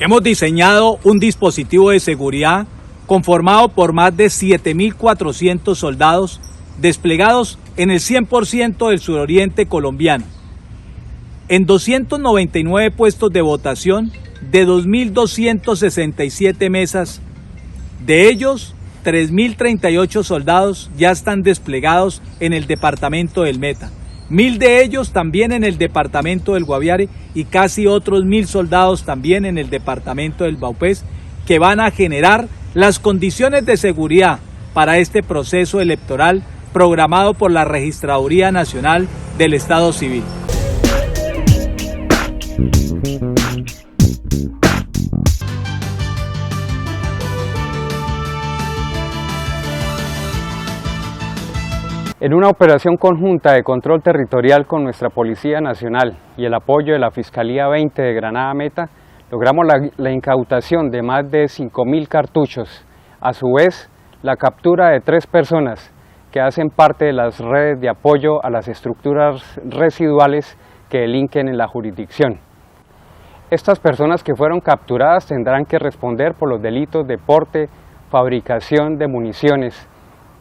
Hemos diseñado un dispositivo de seguridad conformado por más de 7.400 soldados desplegados en el 100% del suroriente colombiano, en 299 puestos de votación de 2.267 mesas. De ellos, 3.038 soldados ya están desplegados en el departamento del Meta, 1.000 de ellos también en el departamento del Guaviare y casi otros 1.000 soldados también en el departamento del Vaupés, que van a generar las condiciones de seguridad para este proceso electoral programado por la Registraduría Nacional del Estado Civil. En una operación conjunta de control territorial con nuestra Policía Nacional y el apoyo de la Fiscalía 20 de Granada Meta, logramos la incautación de más de 5.000 cartuchos, a su vez la captura de 3 personas que hacen parte de las redes de apoyo a las estructuras residuales que delinquen en la jurisdicción. Estas personas que fueron capturadas tendrán que responder por los delitos de porte, fabricación de municiones.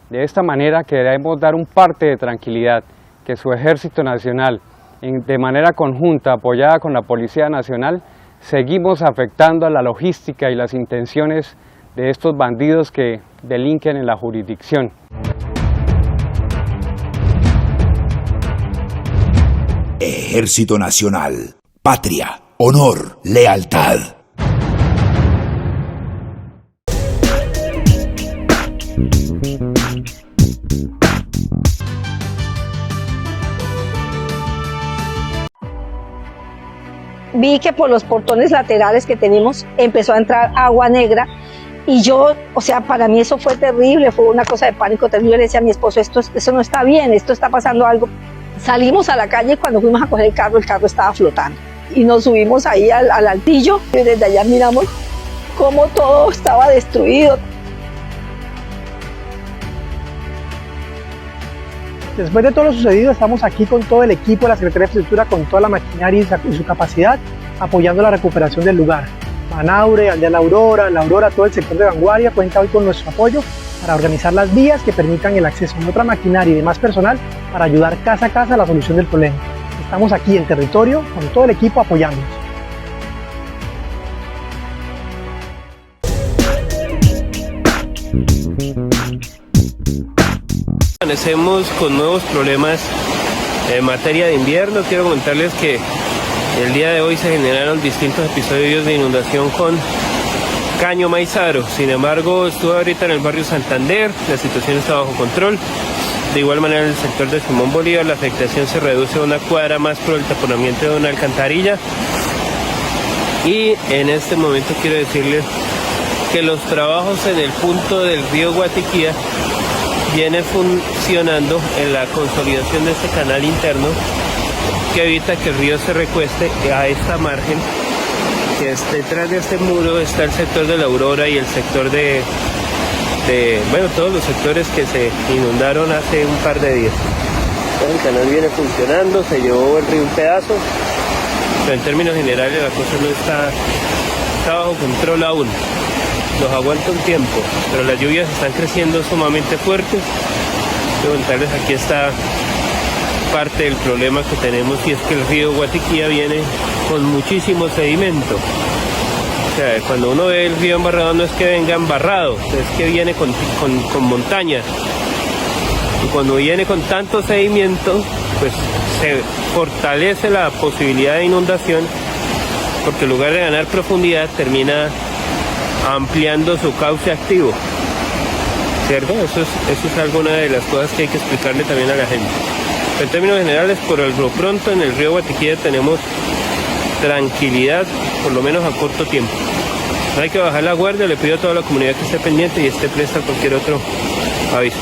De esta manera queremos dar un parte de tranquilidad que su Ejército Nacional, de manera conjunta apoyada con la Policía Nacional, seguimos afectando a la logística y las intenciones de estos bandidos que delinquen en la jurisdicción. Ejército Nacional, patria, honor, lealtad. Vi que por los portones laterales que tenemos empezó a entrar agua negra y yo, o sea, para mí eso fue terrible, fue una cosa de pánico terrible. Le decía a mi esposo, eso no está bien, esto está pasando algo. Salimos a la calle y cuando fuimos a coger el carro estaba flotando. Y nos subimos ahí al altillo y desde allá miramos cómo todo estaba destruido. Después de todo lo sucedido, estamos aquí con todo el equipo de la Secretaría de Infraestructura, con toda la maquinaria y su capacidad, apoyando la recuperación del lugar. Manaure, Aldea La Aurora, todo el sector de Vanguardia cuenta hoy con nuestro apoyo para organizar las vías que permitan el acceso a otra maquinaria y demás personal para ayudar casa a casa a la solución del problema. Estamos aquí en territorio con todo el equipo apoyándonos. Amanecemos con nuevos problemas en materia de invierno. Quiero comentarles que el día de hoy se generaron distintos episodios de inundación con caño maizaro. Sin embargo, estuve ahorita en el barrio Santander, la situación está bajo control. De igual manera en el sector de Simón Bolívar la afectación se reduce a una cuadra más por el taponamiento de una alcantarilla. Y en este momento quiero decirles que los trabajos en el punto del río Guatiquía viene funcionando en la consolidación de este canal interno que evita que el río se recueste a esta margen, que detrás de este muro está el sector de La Aurora y el sector bueno, todos los sectores que se inundaron hace un par de días. Entonces, el canal viene funcionando, se llevó el río un pedazo, pero en términos generales la cosa no está bajo control aún. Nos aguanta un tiempo, pero las lluvias están creciendo sumamente fuertes. Quiero contarles, aquí está parte del problema que tenemos, y es que el río Guatiquía viene con muchísimo sedimento. O sea, cuando uno ve el río embarrado no es que venga embarrado, es que viene con montaña. Y cuando viene con tanto sedimento, pues se fortalece la posibilidad de inundación, porque en lugar de ganar profundidad termina ampliando su cauce activo, ¿cierto? Eso es alguna de las cosas que hay que explicarle también a la gente. En términos generales, por lo pronto en el río Guatiquía tenemos tranquilidad, por lo menos a corto tiempo. No hay que bajar la guardia, le pido a toda la comunidad que esté pendiente y esté presta a cualquier otro aviso.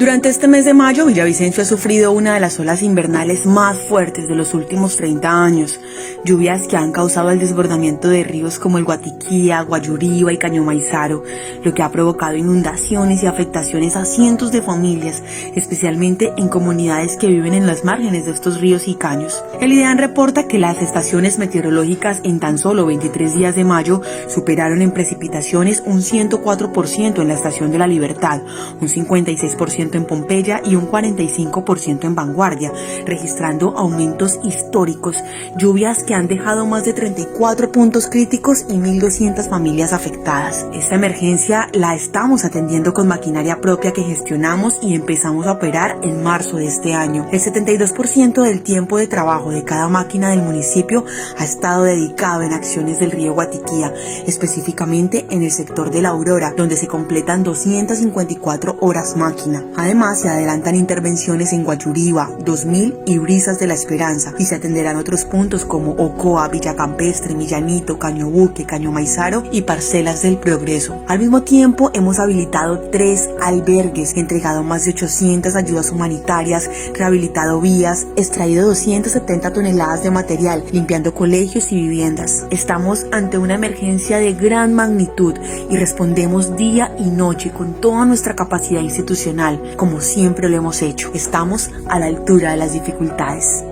Durante este mes de mayo, Villavicencio ha sufrido una de las olas invernales más fuertes de los últimos 30 años. Lluvias que han causado el desbordamiento de ríos como el Guatiquía, Guayuriba y Caño Maizaro, lo que ha provocado inundaciones y afectaciones a cientos de familias, especialmente en comunidades que viven en las márgenes de estos ríos y caños. El IDEAN reporta que las estaciones meteorológicas en tan solo 23 días de mayo superaron en precipitaciones un 104% en la Estación de la Libertad, un 56% en Pompeya y un 45% en Vanguardia, registrando aumentos históricos, lluvias que han dejado más de 34 puntos críticos y 1.200 familias afectadas. Esta emergencia la estamos atendiendo con maquinaria propia que gestionamos y empezamos a operar en marzo de este año. El 72% del tiempo de trabajo de cada máquina del municipio ha estado dedicado en acciones del río Guatiquía, específicamente en el sector de La Aurora, donde se completan 254 horas máquina. Además, se adelantan intervenciones en Guayuriba, 2000 y Brisas de la Esperanza, y se atenderán otros puntos como Ocoa, Villa Campestre, Millanito, Caño Buque, Caño Maizaro y Parcelas del Progreso. Al mismo tiempo, hemos habilitado 3 albergues, entregado más de 800 ayudas humanitarias, rehabilitado vías, extraído 270 toneladas de material, limpiando colegios y viviendas. Estamos ante una emergencia de gran magnitud y respondemos día y noche con toda nuestra capacidad institucional, como siempre lo hemos hecho. Estamos a la altura de las dificultades.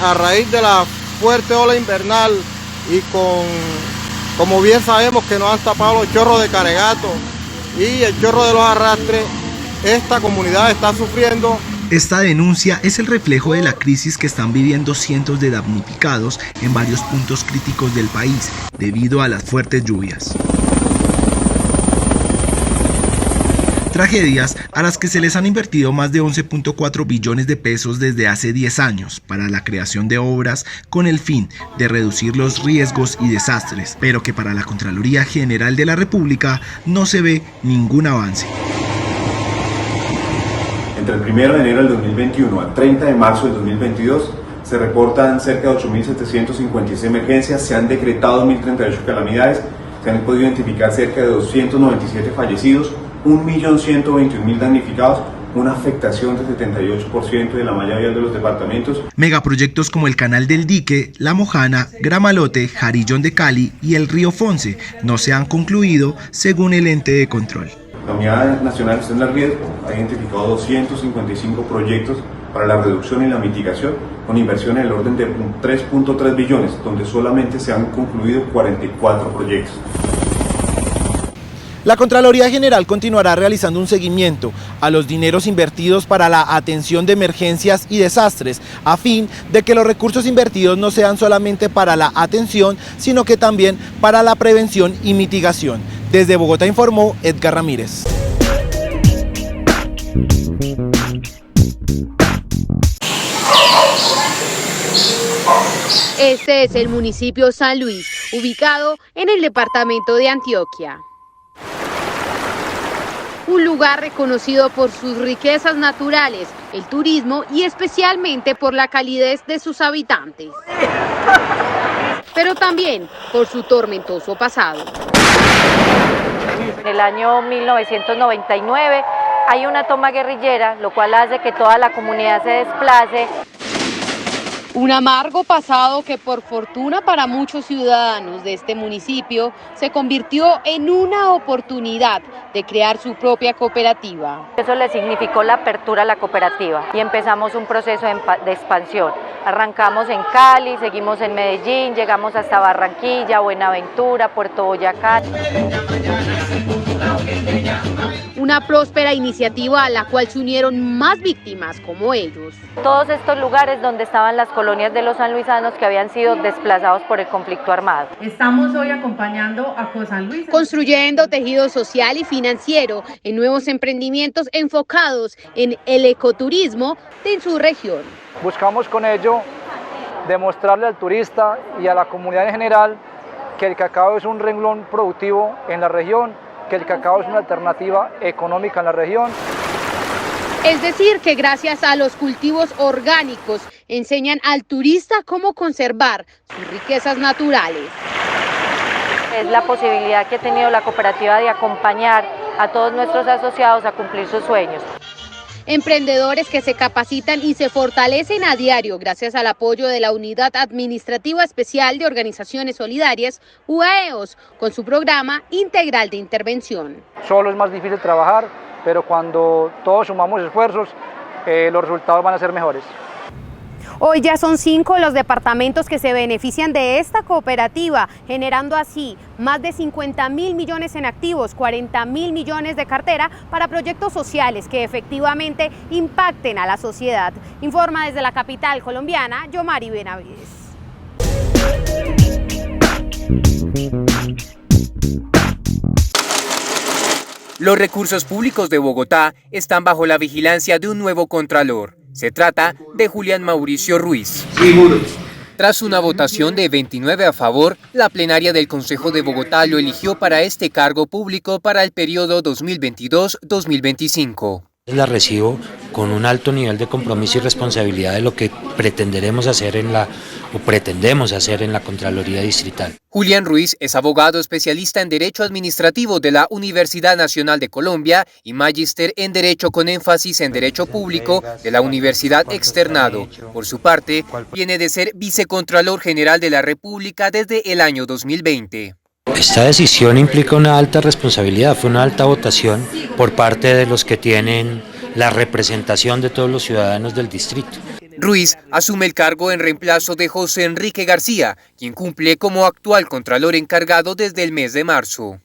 A raíz de la fuerte ola invernal y como bien sabemos que nos han tapado los chorros de Caregato y el chorro de los arrastres, esta comunidad está sufriendo. Esta denuncia es el reflejo de la crisis que están viviendo cientos de damnificados en varios puntos críticos del país debido a las fuertes lluvias. Tragedias a las que se les han invertido más de 11.4 billones de pesos desde hace 10 años para la creación de obras con el fin de reducir los riesgos y desastres, pero que para la Contraloría General de la República no se ve ningún avance. Entre el 1 de enero del 2021 al 30 de marzo del 2022 se reportan cerca de 8.756 emergencias, se han decretado 1.038 calamidades, se han podido identificar cerca de 297 fallecidos, 1.121.000 damnificados, una afectación del 78% de la malla vial de los departamentos. Megaproyectos como el Canal del Dique, La Mojana, Gramalote, Jarillón de Cali y el Río Fonce no se han concluido según el ente de control. La Unidad Nacional de Gestión del Riesgo ha identificado 255 proyectos para la reducción y la mitigación con inversión en el orden de 3.3 billones, donde solamente se han concluido 44 proyectos. La Contraloría General continuará realizando un seguimiento a los dineros invertidos para la atención de emergencias y desastres, a fin de que los recursos invertidos no sean solamente para la atención, sino que también para la prevención y mitigación. Desde Bogotá informó Edgar Ramírez. Este es el municipio San Luis, ubicado en el departamento de Antioquia. Un lugar reconocido por sus riquezas naturales, el turismo y especialmente por la calidez de sus habitantes. Pero también por su tormentoso pasado. En el año 1999 hay una toma guerrillera, lo cual hace que toda la comunidad se desplace. Un amargo pasado que por fortuna para muchos ciudadanos de este municipio se convirtió en una oportunidad de crear su propia cooperativa. Eso le significó la apertura a la cooperativa y empezamos un proceso de expansión. Arrancamos en Cali, seguimos en Medellín, llegamos hasta Barranquilla, Buenaventura, Puerto Boyacá. Una próspera iniciativa a la cual se unieron más víctimas como ellos. Todos estos lugares donde estaban las colonias de los sanluisanos que habían sido desplazados por el conflicto armado. Estamos hoy acompañando a Cosan Luis, construyendo tejido social y financiero en nuevos emprendimientos enfocados en el ecoturismo de su región. Buscamos con ello demostrarle al turista y a la comunidad en general que el cacao es un renglón productivo en la región, que el cacao es una alternativa económica en la región. Es decir, que gracias a los cultivos orgánicos enseñan al turista cómo conservar sus riquezas naturales. Es la posibilidad que ha tenido la cooperativa de acompañar a todos nuestros asociados a cumplir sus sueños. Emprendedores que se capacitan y se fortalecen a diario gracias al apoyo de la Unidad Administrativa Especial de Organizaciones Solidarias, UAEOS, con su programa integral de intervención. Solo es más difícil trabajar, pero cuando todos sumamos esfuerzos, los resultados van a ser mejores. Hoy ya son 5 los departamentos que se benefician de esta cooperativa, generando así más de 50.000 millones en activos, 40.000 millones de cartera para proyectos sociales que efectivamente impacten a la sociedad. Informa desde la capital colombiana, Yomari Benavides. Los recursos públicos de Bogotá están bajo la vigilancia de un nuevo contralor. Se trata de Julián Mauricio Ruiz. Tras una votación de 29 a favor, la plenaria del Consejo de Bogotá lo eligió para este cargo público para el periodo 2022-2025. La recibo con un alto nivel de compromiso y responsabilidad de lo que pretendemos hacer en la Contraloría Distrital. Julián Ruiz es abogado especialista en Derecho Administrativo de la Universidad Nacional de Colombia y magíster en Derecho con énfasis en Derecho Público de la Universidad Externado. Por su parte, viene de ser vicecontralor general de la República desde el año 2020. Esta decisión implica una alta responsabilidad, fue una alta votación por parte de los que tienen la representación de todos los ciudadanos del distrito. Ruiz asume el cargo en reemplazo de José Enrique García, quien cumple como actual contralor encargado desde el mes de marzo.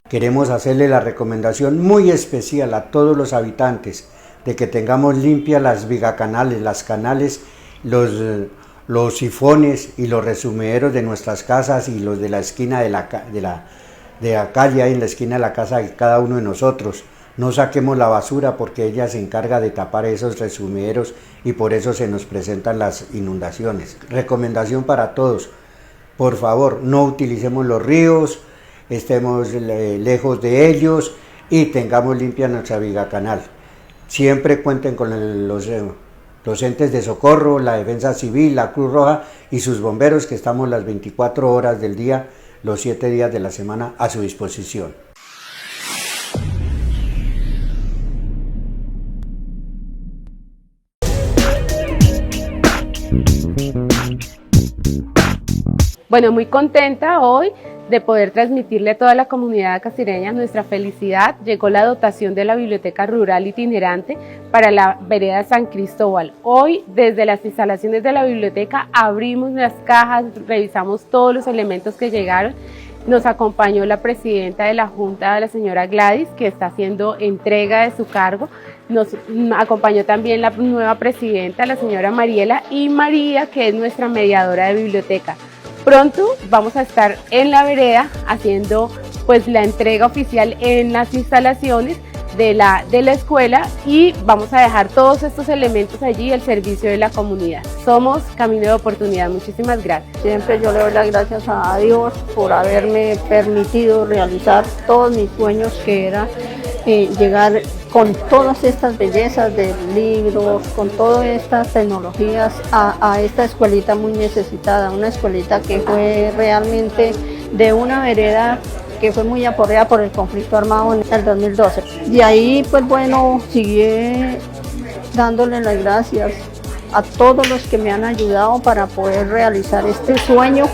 Queremos hacerle la recomendación muy especial a todos los habitantes de que tengamos limpias las vigacanales, las canales, los sifones y los resumederos de nuestras casas y los de la esquina de la calle, ahí en la esquina de la casa de cada uno de nosotros. No saquemos la basura porque ella se encarga de tapar esos resumederos y por eso se nos presentan las inundaciones. Recomendación para todos, por favor, no utilicemos los ríos, estemos lejos de ellos y tengamos limpia nuestra vigacanal. Siempre cuenten con los entes de socorro, la Defensa Civil, la Cruz Roja y sus bomberos, que estamos las 24 horas del día, los 7 días de la semana a su disposición. Bueno, muy contenta hoy de poder transmitirle a toda la comunidad cacireña nuestra felicidad. Llegó la dotación de la Biblioteca Rural Itinerante para la vereda San Cristóbal. Hoy, desde las instalaciones de la biblioteca, abrimos las cajas, revisamos todos los elementos que llegaron. Nos acompañó la presidenta de la Junta, la señora Gladys, que está haciendo entrega de su cargo. Nos acompañó también la nueva presidenta, la señora Mariela, y María, que es nuestra mediadora de biblioteca. Pronto vamos a estar en la vereda haciendo pues la entrega oficial en las instalaciones de la escuela y vamos a dejar todos estos elementos allí al servicio de la comunidad. Somos Camino de Oportunidad. Muchísimas gracias. Siempre yo le doy las gracias a Dios por haberme permitido realizar todos mis sueños, que era llegar con todas estas bellezas de libros, con todas estas tecnologías a esta escuelita muy necesitada, una escuelita que fue realmente de una vereda que fue muy aporreada por el conflicto armado en el 2012. Y ahí, pues bueno, seguí dándole las gracias a todos los que me han ayudado para poder realizar este sueño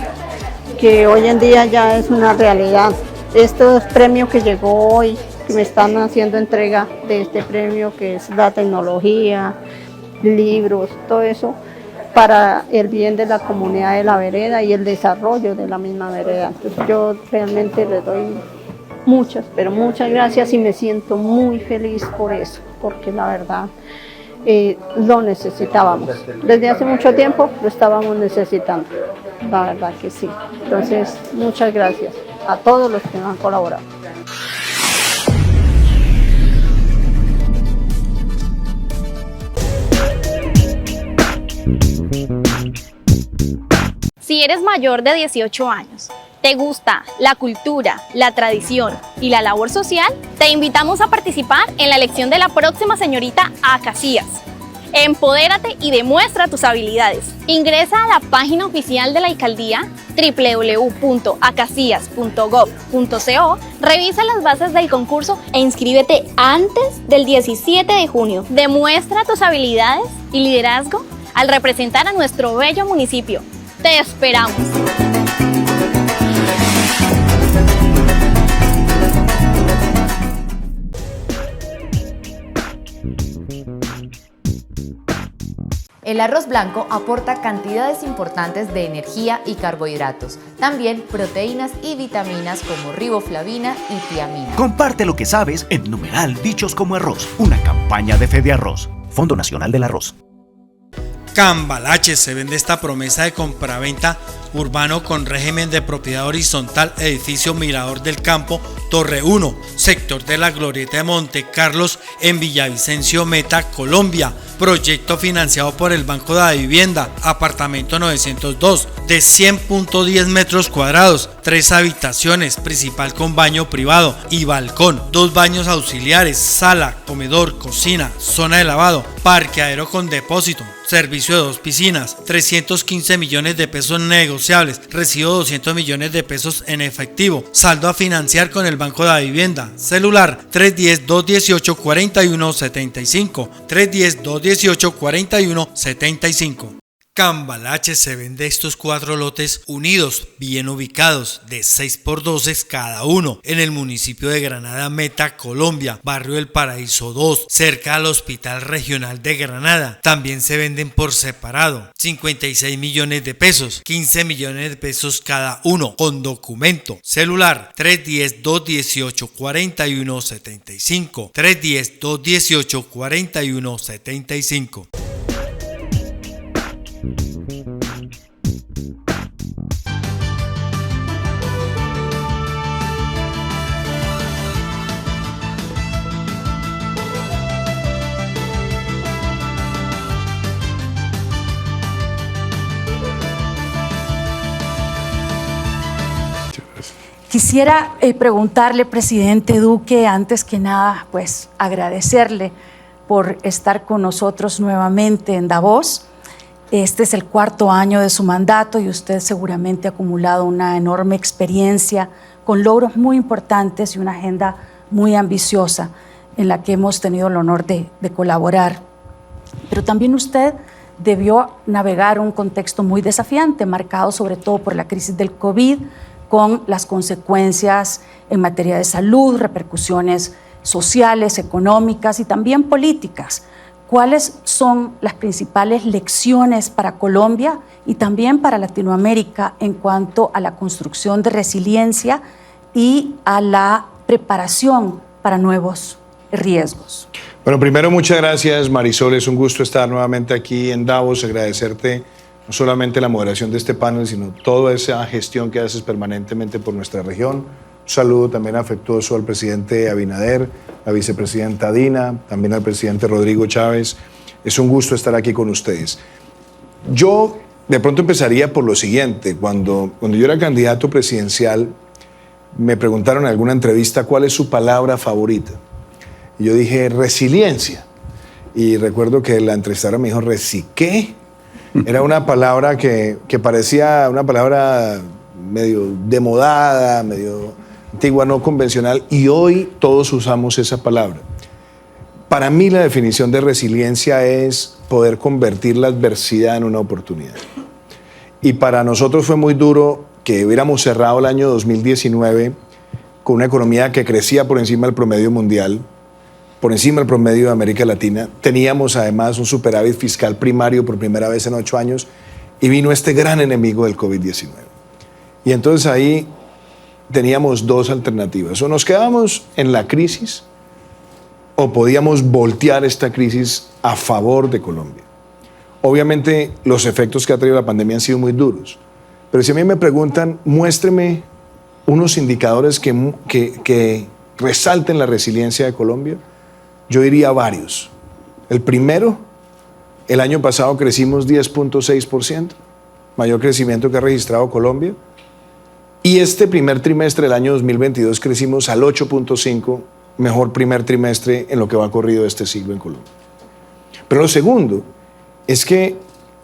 que hoy en día ya es una realidad. Estos premios que llegó hoy, que me están haciendo entrega de este premio, que es la tecnología, libros, todo eso, para el bien de la comunidad de la vereda y el desarrollo de la misma vereda. Entonces yo realmente les doy muchas, pero muchas gracias y me siento muy feliz por eso, porque la verdad lo necesitábamos. Desde hace mucho tiempo lo estábamos necesitando, la verdad que sí. Entonces muchas gracias a todos los que nos han colaborado. Si Si eres mayor de 18 años, te gusta la cultura, la tradición y la labor social, te invitamos a participar en la elección de la próxima señorita Acacias. Empodérate y demuestra tus habilidades. Ingresa a la página oficial de la alcaldía www.acacias.gov.co, revisa las bases del concurso e inscríbete antes del 17 de junio. Demuestra tus habilidades y liderazgo al representar a nuestro bello municipio. ¡Te esperamos! El arroz blanco aporta cantidades importantes de energía y carbohidratos, también proteínas y vitaminas como riboflavina y tiamina. Comparte lo que sabes en numeral Dichos como Arroz, una campaña de Fede Arroz, Fondo Nacional del Arroz. Cambalache se vende esta promesa de compraventa urbano con régimen de propiedad horizontal, edificio Mirador del Campo, Torre 1, sector de la Glorieta de Monte Carlos en Villavicencio, Meta, Colombia. Proyecto financiado por el Banco de la Vivienda, apartamento 902, de 100.10 metros cuadrados, 3 habitaciones, principal con baño privado y balcón, 2 baños auxiliares, sala, comedor, cocina, zona de lavado, parqueadero con depósito, servicio de 2 piscinas, 315 millones de pesos negociables, recibo 200 millones de pesos en efectivo, saldo a financiar con el Banco de la Vivienda, celular 310-218-4175, 310-218-4175. Cambalache se vende estos 4 lotes unidos, bien ubicados, de 6x12 cada uno, en el municipio de Granada, Meta, Colombia, barrio del Paraíso 2, cerca al Hospital Regional de Granada. También se venden por separado, 56 millones de pesos, 15 millones de pesos cada uno, con documento, celular 310-218-4175, 310-218-4175. Quisiera preguntarle, presidente Duque, antes que nada, pues agradecerle por estar con nosotros nuevamente en Davos. Este es el 4º año de su mandato y usted seguramente ha acumulado una enorme experiencia con logros muy importantes y una agenda muy ambiciosa en la que hemos tenido el honor de colaborar. Pero también usted debió navegar un contexto muy desafiante, marcado sobre todo por la crisis del COVID, con las consecuencias en materia de salud, repercusiones sociales, económicas y también políticas. ¿Cuáles son las principales lecciones para Colombia y también para Latinoamérica en cuanto a la construcción de resiliencia y a la preparación para nuevos riesgos? Bueno, primero muchas gracias, Marisol, es un gusto estar nuevamente aquí en Davos, agradecerte no solamente la moderación de este panel, sino toda esa gestión que haces permanentemente por nuestra región. Un saludo también afectuoso al presidente Abinader, la vicepresidenta Dina, también al presidente Rodrigo Chávez. Es un gusto estar aquí con ustedes. Yo de pronto empezaría por lo siguiente. Cuando yo era candidato presidencial, me preguntaron en alguna entrevista cuál es su palabra favorita. Y yo dije, resiliencia. Y recuerdo que la entrevistadora me dijo, ¿qué? Era una palabra que parecía una palabra medio demodada, medio antigua, no convencional, y hoy todos usamos esa palabra. Para mí la definición de resiliencia es poder convertir la adversidad en una oportunidad. Y para nosotros fue muy duro que hubiéramos cerrado el año 2019 con una economía que crecía por encima del promedio mundial, por encima del promedio de América Latina. Teníamos además un superávit fiscal primario por primera vez en 8 años y vino este gran enemigo del COVID-19. Y entonces ahí teníamos 2 alternativas. O nos quedábamos en la crisis o podíamos voltear esta crisis a favor de Colombia. Obviamente los efectos que ha traído la pandemia han sido muy duros. Pero si a mí me preguntan, muéstreme unos indicadores que resalten la resiliencia de Colombia, yo diría varios. El primero, el año pasado crecimos 10.6%. mayor crecimiento que ha registrado Colombia. Y este primer trimestre del año 2022 crecimos al 8.5%, mejor primer trimestre en lo que va corrido este siglo en Colombia. Pero lo segundo es que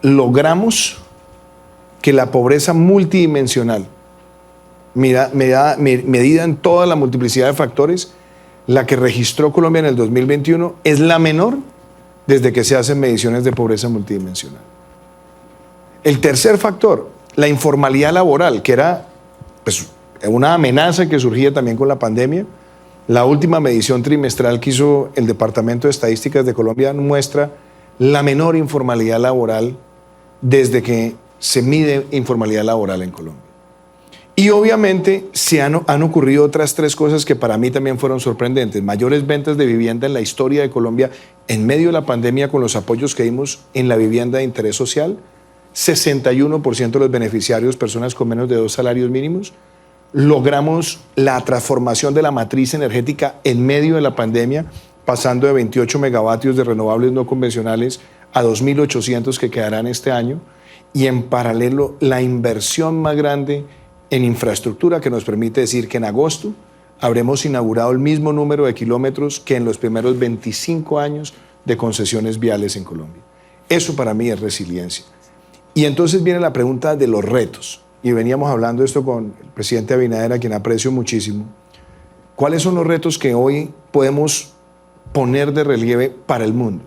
logramos que la pobreza multidimensional, medida en toda la multiplicidad de factores, la que registró Colombia en el 2021 es la menor desde que se hacen mediciones de pobreza multidimensional. El tercer factor, la informalidad laboral, que era pues, una amenaza que surgía también con la pandemia. La última medición trimestral que hizo el Departamento de Estadísticas de Colombia muestra la menor informalidad laboral desde que se mide informalidad laboral en Colombia. Y obviamente han ocurrido otras tres cosas que para mí también fueron sorprendentes. Mayores ventas de vivienda en la historia de Colombia en medio de la pandemia con los apoyos que dimos en la vivienda de interés social. 61% de los beneficiarios, personas con menos de 2 salarios mínimos. Logramos la transformación de la matriz energética en medio de la pandemia, pasando de 28 megavatios de renovables no convencionales a 2.800 que quedarán este año. Y en paralelo, la inversión más grande en infraestructura que nos permite decir que en agosto habremos inaugurado el mismo número de kilómetros que en los primeros 25 años de concesiones viales en Colombia. Eso para mí es resiliencia. Y entonces viene la pregunta de los retos. Y veníamos hablando esto con el presidente Abinader, a quien aprecio muchísimo. ¿Cuáles son los retos que hoy podemos poner de relieve para el mundo?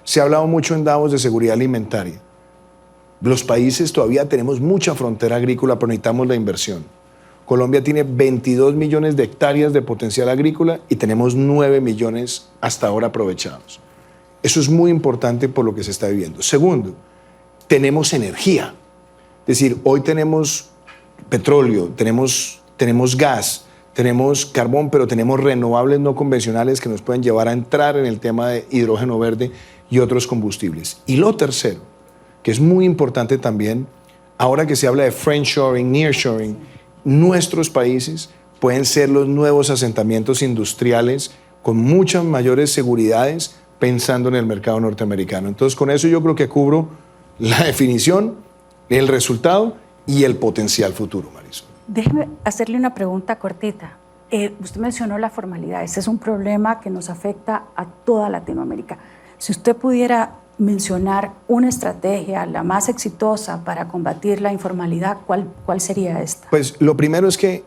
Se ha hablado mucho en Davos de seguridad alimentaria. Los países todavía tenemos mucha frontera agrícola, pero necesitamos la inversión. Colombia tiene 22 millones de hectáreas de potencial agrícola y tenemos 9 millones hasta ahora aprovechados. Eso es muy importante por lo que se está viviendo. Segundo, tenemos energía. Es decir, hoy tenemos petróleo, tenemos gas, tenemos carbón, pero tenemos renovables no convencionales que nos pueden llevar a entrar en el tema de hidrógeno verde y otros combustibles. Y lo tercero, que es muy importante también, ahora que se habla de friendshoring, nearshoring, nuestros países pueden ser los nuevos asentamientos industriales con muchas mayores seguridades pensando en el mercado norteamericano. Entonces, con eso yo creo que cubro la definición, el resultado y el potencial futuro, Marisol. Déjeme hacerle una pregunta cortita. Usted mencionó la formalidad. Ese es un problema que nos afecta a toda Latinoamérica. Si usted pudiera mencionar una estrategia, la más exitosa para combatir la informalidad, ¿cuál sería esta? Pues lo primero es que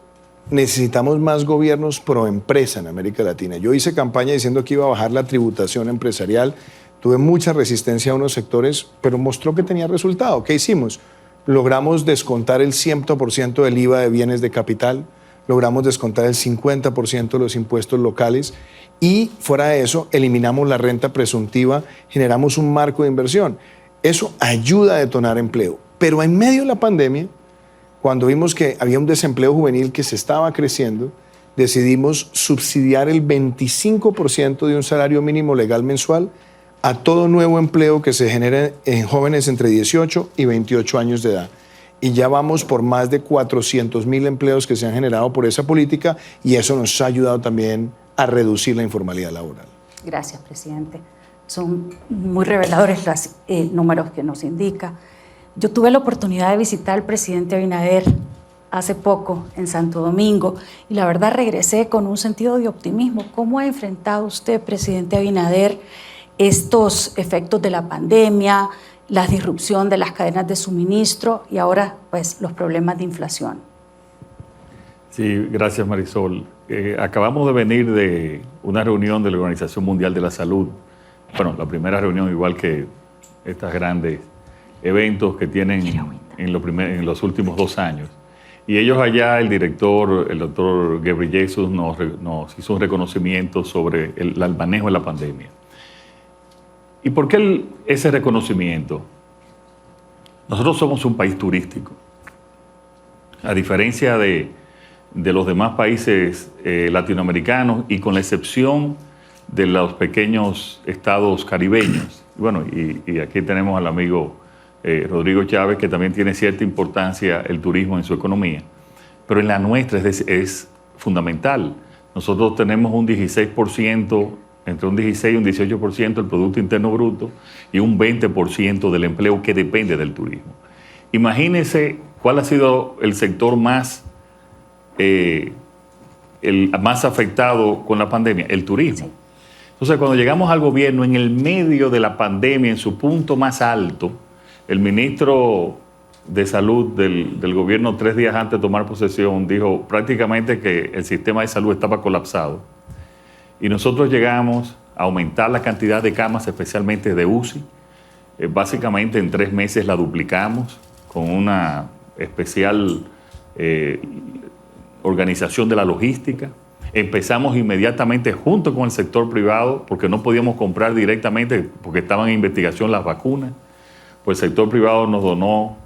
necesitamos más gobiernos pro empresa en América Latina. Yo hice campaña diciendo que iba a bajar la tributación empresarial. Tuve mucha resistencia a unos sectores, pero mostró que tenía resultado. ¿Qué hicimos? Logramos descontar el 100% del IVA de bienes de capital, logramos descontar el 50% de los impuestos locales y fuera de eso eliminamos la renta presuntiva, generamos un marco de inversión. Eso ayuda a detonar empleo. Pero en medio de la pandemia, cuando vimos que había un desempleo juvenil que se estaba creciendo, decidimos subsidiar el 25% de un salario mínimo legal mensual a todo nuevo empleo que se genere en jóvenes entre 18 y 28 años de edad. Y ya vamos por más de 400.000 empleos que se han generado por esa política y eso nos ha ayudado también a reducir la informalidad laboral. Gracias, presidente. Son muy reveladores los números que nos indica. Yo tuve la oportunidad de visitar al presidente Abinader hace poco en Santo Domingo y la verdad regresé con un sentido de optimismo. ¿Cómo ha enfrentado usted, presidente Abinader, estos efectos de la pandemia, la disrupción de las cadenas de suministro y ahora pues los problemas de inflación? Sí, gracias Marisol. Acabamos de venir de una reunión de la Organización Mundial de la Salud. Bueno, la primera reunión igual que estos grandes eventos que tienen en los últimos 2 años. Y ellos allá, el director, el doctor Ghebreyesus, nos hizo un reconocimiento sobre el manejo de la pandemia. ¿Y por qué ese reconocimiento? Nosotros somos un país turístico. A diferencia de los demás países latinoamericanos y con la excepción de los pequeños estados caribeños. Bueno, y aquí tenemos al amigo Rodrigo Chávez, que también tiene cierta importancia el turismo en su economía. Pero en la nuestra es fundamental. Nosotros tenemos un 16%, entre un 16 y un 18% del Producto Interno Bruto y un 20% del empleo que depende del turismo. Imagínense cuál ha sido el sector más, el más afectado con la pandemia, el turismo. Entonces, cuando llegamos al gobierno, en el medio de la pandemia, en su punto más alto, el ministro de Salud del gobierno 3 días antes de tomar posesión dijo prácticamente que el sistema de salud estaba colapsado. Y nosotros llegamos a aumentar la cantidad de camas, especialmente de UCI. Básicamente en 3 meses la duplicamos con una especial organización de la logística. Empezamos inmediatamente junto con el sector privado, porque no podíamos comprar directamente, porque estaban en investigación las vacunas. Pues el sector privado nos donó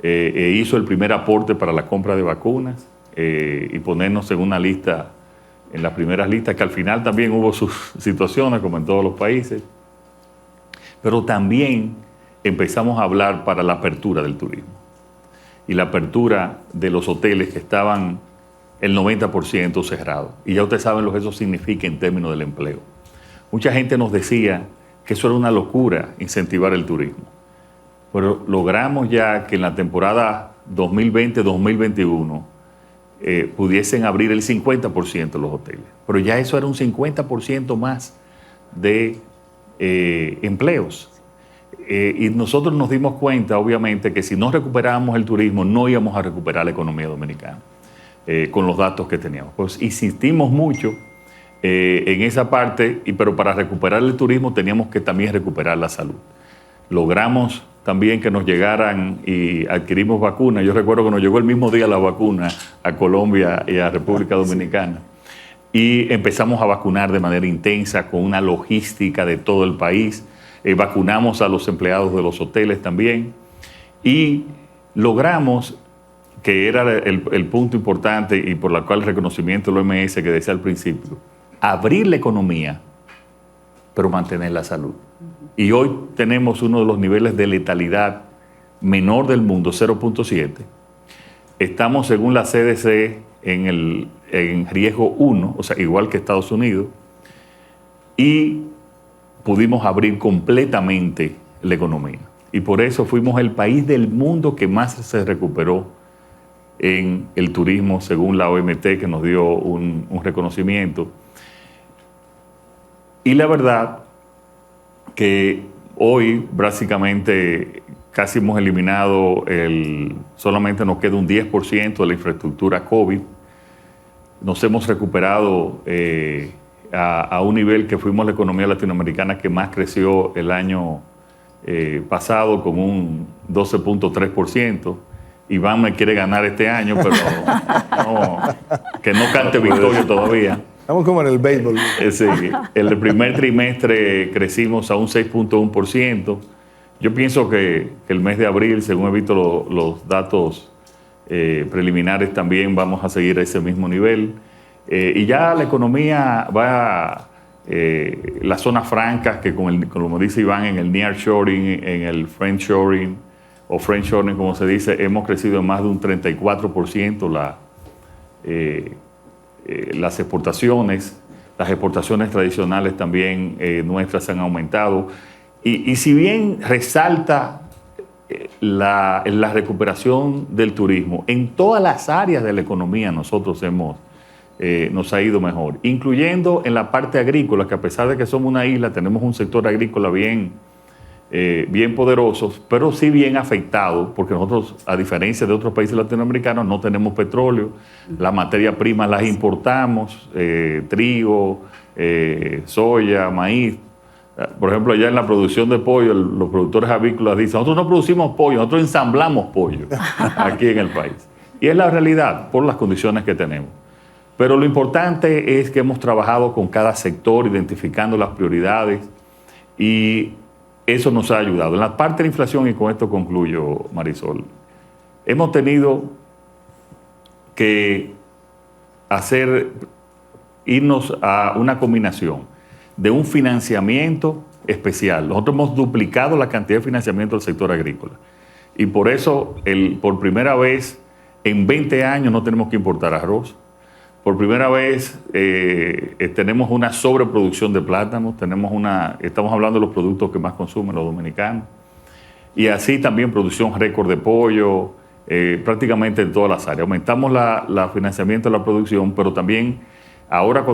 e hizo el primer aporte para la compra de vacunas y ponernos en una lista, en las primeras listas, que al final también hubo sus situaciones, como en todos los países. Pero también empezamos a hablar para la apertura del turismo y la apertura de los hoteles que estaban el 90% cerrado. Y ya ustedes saben lo que eso significa en términos del empleo. Mucha gente nos decía que eso era una locura incentivar el turismo. Pero logramos ya que en la temporada 2020-2021 pudiesen abrir el 50% de los hoteles. Pero ya eso era un 50% más de empleos. Y nosotros nos dimos cuenta, obviamente, que si no recuperábamos el turismo, no íbamos a recuperar la economía dominicana. Con los datos que teníamos. Pues insistimos mucho en esa parte, pero para recuperar el turismo teníamos que también recuperar la salud. Logramos también que nos llegaran y adquirimos vacunas. Yo recuerdo que nos llegó el mismo día la vacuna a Colombia y a República Dominicana. Y empezamos a vacunar de manera intensa con una logística de todo el país. Vacunamos a los empleados de los hoteles también. Y logramos, que era el punto importante y por la cual el reconocimiento del OMS que decía al principio, abrir la economía, pero mantener la salud. Y hoy tenemos uno de los niveles de letalidad menor del mundo, 0.7. Estamos, según la CDC, en riesgo 1, o sea, igual que Estados Unidos, y pudimos abrir completamente la economía. Y por eso fuimos el país del mundo que más se recuperó en el turismo, según la OMT, que nos dio un reconocimiento. Y la verdad que hoy básicamente casi hemos eliminado, solamente nos queda un 10% de la infraestructura COVID. Nos hemos recuperado a un nivel que fuimos la economía latinoamericana que más creció el año pasado, con un 12.3%. Iván me quiere ganar este año, pero que no cante victoria todavía. Estamos como en el béisbol. Sí, el primer trimestre crecimos a un 6.1%. Yo pienso que el mes de abril, según he visto los datos preliminares, también vamos a seguir a ese mismo nivel. Y ya la economía va, las zonas francas, que como dice Iván, en el nearshoring, en el friendshoring, o friendshoring, como se dice, hemos crecido en más de un 34% las exportaciones. Las exportaciones tradicionales también nuestras han aumentado. Y si bien resalta la recuperación del turismo, en todas las áreas de la economía nosotros nos ha ido mejor, incluyendo en la parte agrícola, que a pesar de que somos una isla, tenemos un sector agrícola bien poderosos, pero sí bien afectados, porque nosotros, a diferencia de otros países latinoamericanos, no tenemos petróleo, las materias primas las importamos, trigo, soya, maíz. Por ejemplo, allá en la producción de pollo, los productores avícolas dicen, nosotros no producimos pollo, nosotros ensamblamos pollo aquí en el país. Y es la realidad, por las condiciones que tenemos. Pero lo importante es que hemos trabajado con cada sector, identificando las prioridades, y eso nos ha ayudado. En la parte de la inflación, y con esto concluyo, Marisol, hemos tenido que irnos a una combinación de un financiamiento especial. Nosotros hemos duplicado la cantidad de financiamiento del sector agrícola. Y por eso, por primera vez en 20 años no tenemos que importar arroz. Por primera vez tenemos una sobreproducción de plátanos, estamos hablando de los productos que más consumen los dominicanos. Y así también producción récord de pollo, prácticamente en todas las áreas. Aumentamos la financiamiento de la producción, pero también ahora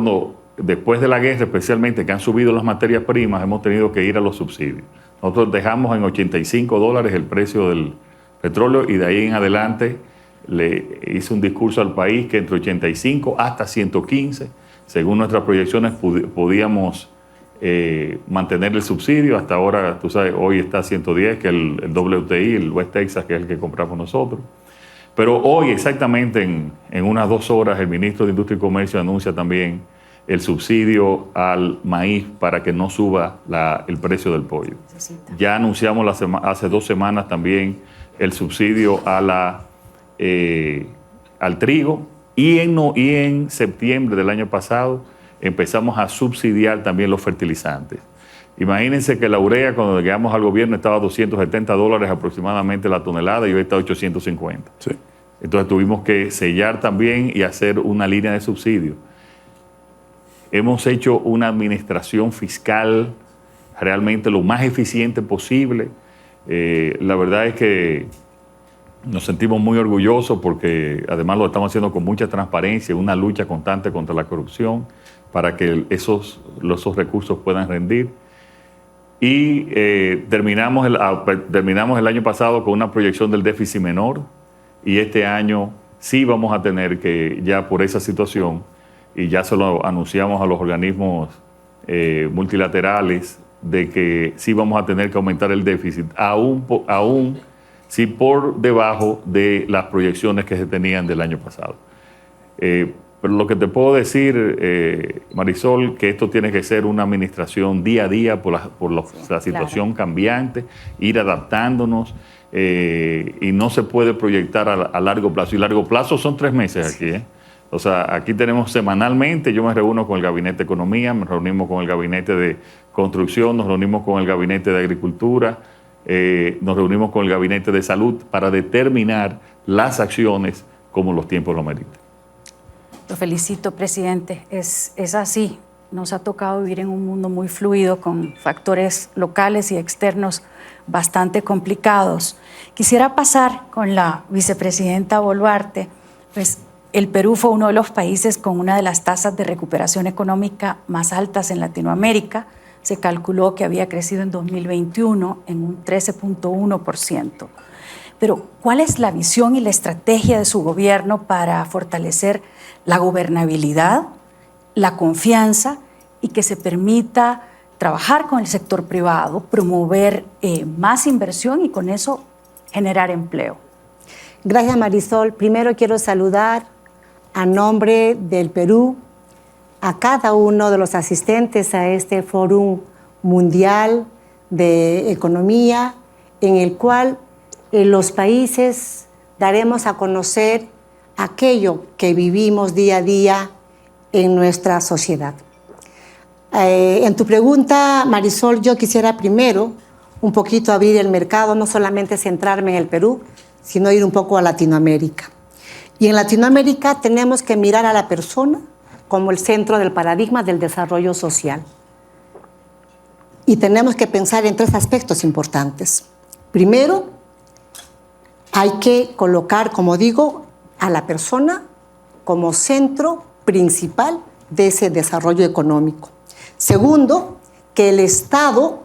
después de la guerra, especialmente que han subido las materias primas, hemos tenido que ir a los subsidios. Nosotros dejamos en $85 el precio del petróleo y de ahí en adelante le hice un discurso al país que entre 85 hasta 115, según nuestras proyecciones, podíamos mantener el subsidio. Hasta ahora, tú sabes, hoy está a 110, que es el WTI, el West Texas, que es el que compramos nosotros. Pero hoy, exactamente en unas 2 horas, el ministro de Industria y Comercio anuncia también el subsidio al maíz para que no suba el precio del pollo. Ya anunciamos hace 2 semanas también el subsidio al trigo, y en septiembre del año pasado empezamos a subsidiar también los fertilizantes. Imagínense que la urea, cuando llegamos al gobierno, estaba a $270 aproximadamente la tonelada y hoy está a 850. Sí. Entonces tuvimos que sellar también y hacer una línea de subsidio. Hemos hecho una administración fiscal realmente lo más eficiente posible. La verdad es que nos sentimos muy orgullosos porque además lo estamos haciendo con mucha transparencia, una lucha constante contra la corrupción para que esos recursos puedan rendir. Y terminamos el año pasado con una proyección del déficit menor, y este año sí vamos a tener que, ya por esa situación, y ya se lo anunciamos a los organismos multilaterales, de que sí vamos a tener que aumentar el déficit, aún sí por debajo de las proyecciones que se tenían del año pasado. Pero lo que te puedo decir, Marisol, que esto tiene que ser una administración día a día por la situación cambiante, ir adaptándonos, y no se puede proyectar a largo plazo. Y largo plazo son 3 meses aquí, ¿eh? O sea, aquí tenemos semanalmente, yo me reúno con el Gabinete de Economía, me reunimos con el Gabinete de Construcción, nos reunimos con el Gabinete de Agricultura, nos reunimos con el Gabinete de Salud para determinar las acciones como los tiempos lo meritan. Lo felicito, presidente. Es así. Nos ha tocado vivir en un mundo muy fluido con factores locales y externos bastante complicados. Quisiera pasar con la vicepresidenta Boluarte. Pues el Perú fue uno de los países con una de las tasas de recuperación económica más altas en Latinoamérica. Se calculó que había crecido en 2021 en un 13.1%. Pero, ¿cuál es la visión y la estrategia de su gobierno para fortalecer la gobernabilidad, la confianza y que se permita trabajar con el sector privado, promover más inversión y con eso generar empleo? Gracias, Marisol. Primero quiero saludar a nombre del Perú a cada uno de los asistentes a este Fórum Mundial de Economía, en el cual los países daremos a conocer aquello que vivimos día a día en nuestra sociedad. En tu pregunta, Marisol, yo quisiera primero un poquito abrir el mercado, no solamente centrarme en el Perú, sino ir un poco a Latinoamérica. Y en Latinoamérica tenemos que mirar a la persona como el centro del paradigma del desarrollo social. Y tenemos que pensar en 3 aspectos importantes. Primero, hay que colocar, como digo, a la persona como centro principal de ese desarrollo económico. Segundo, que el Estado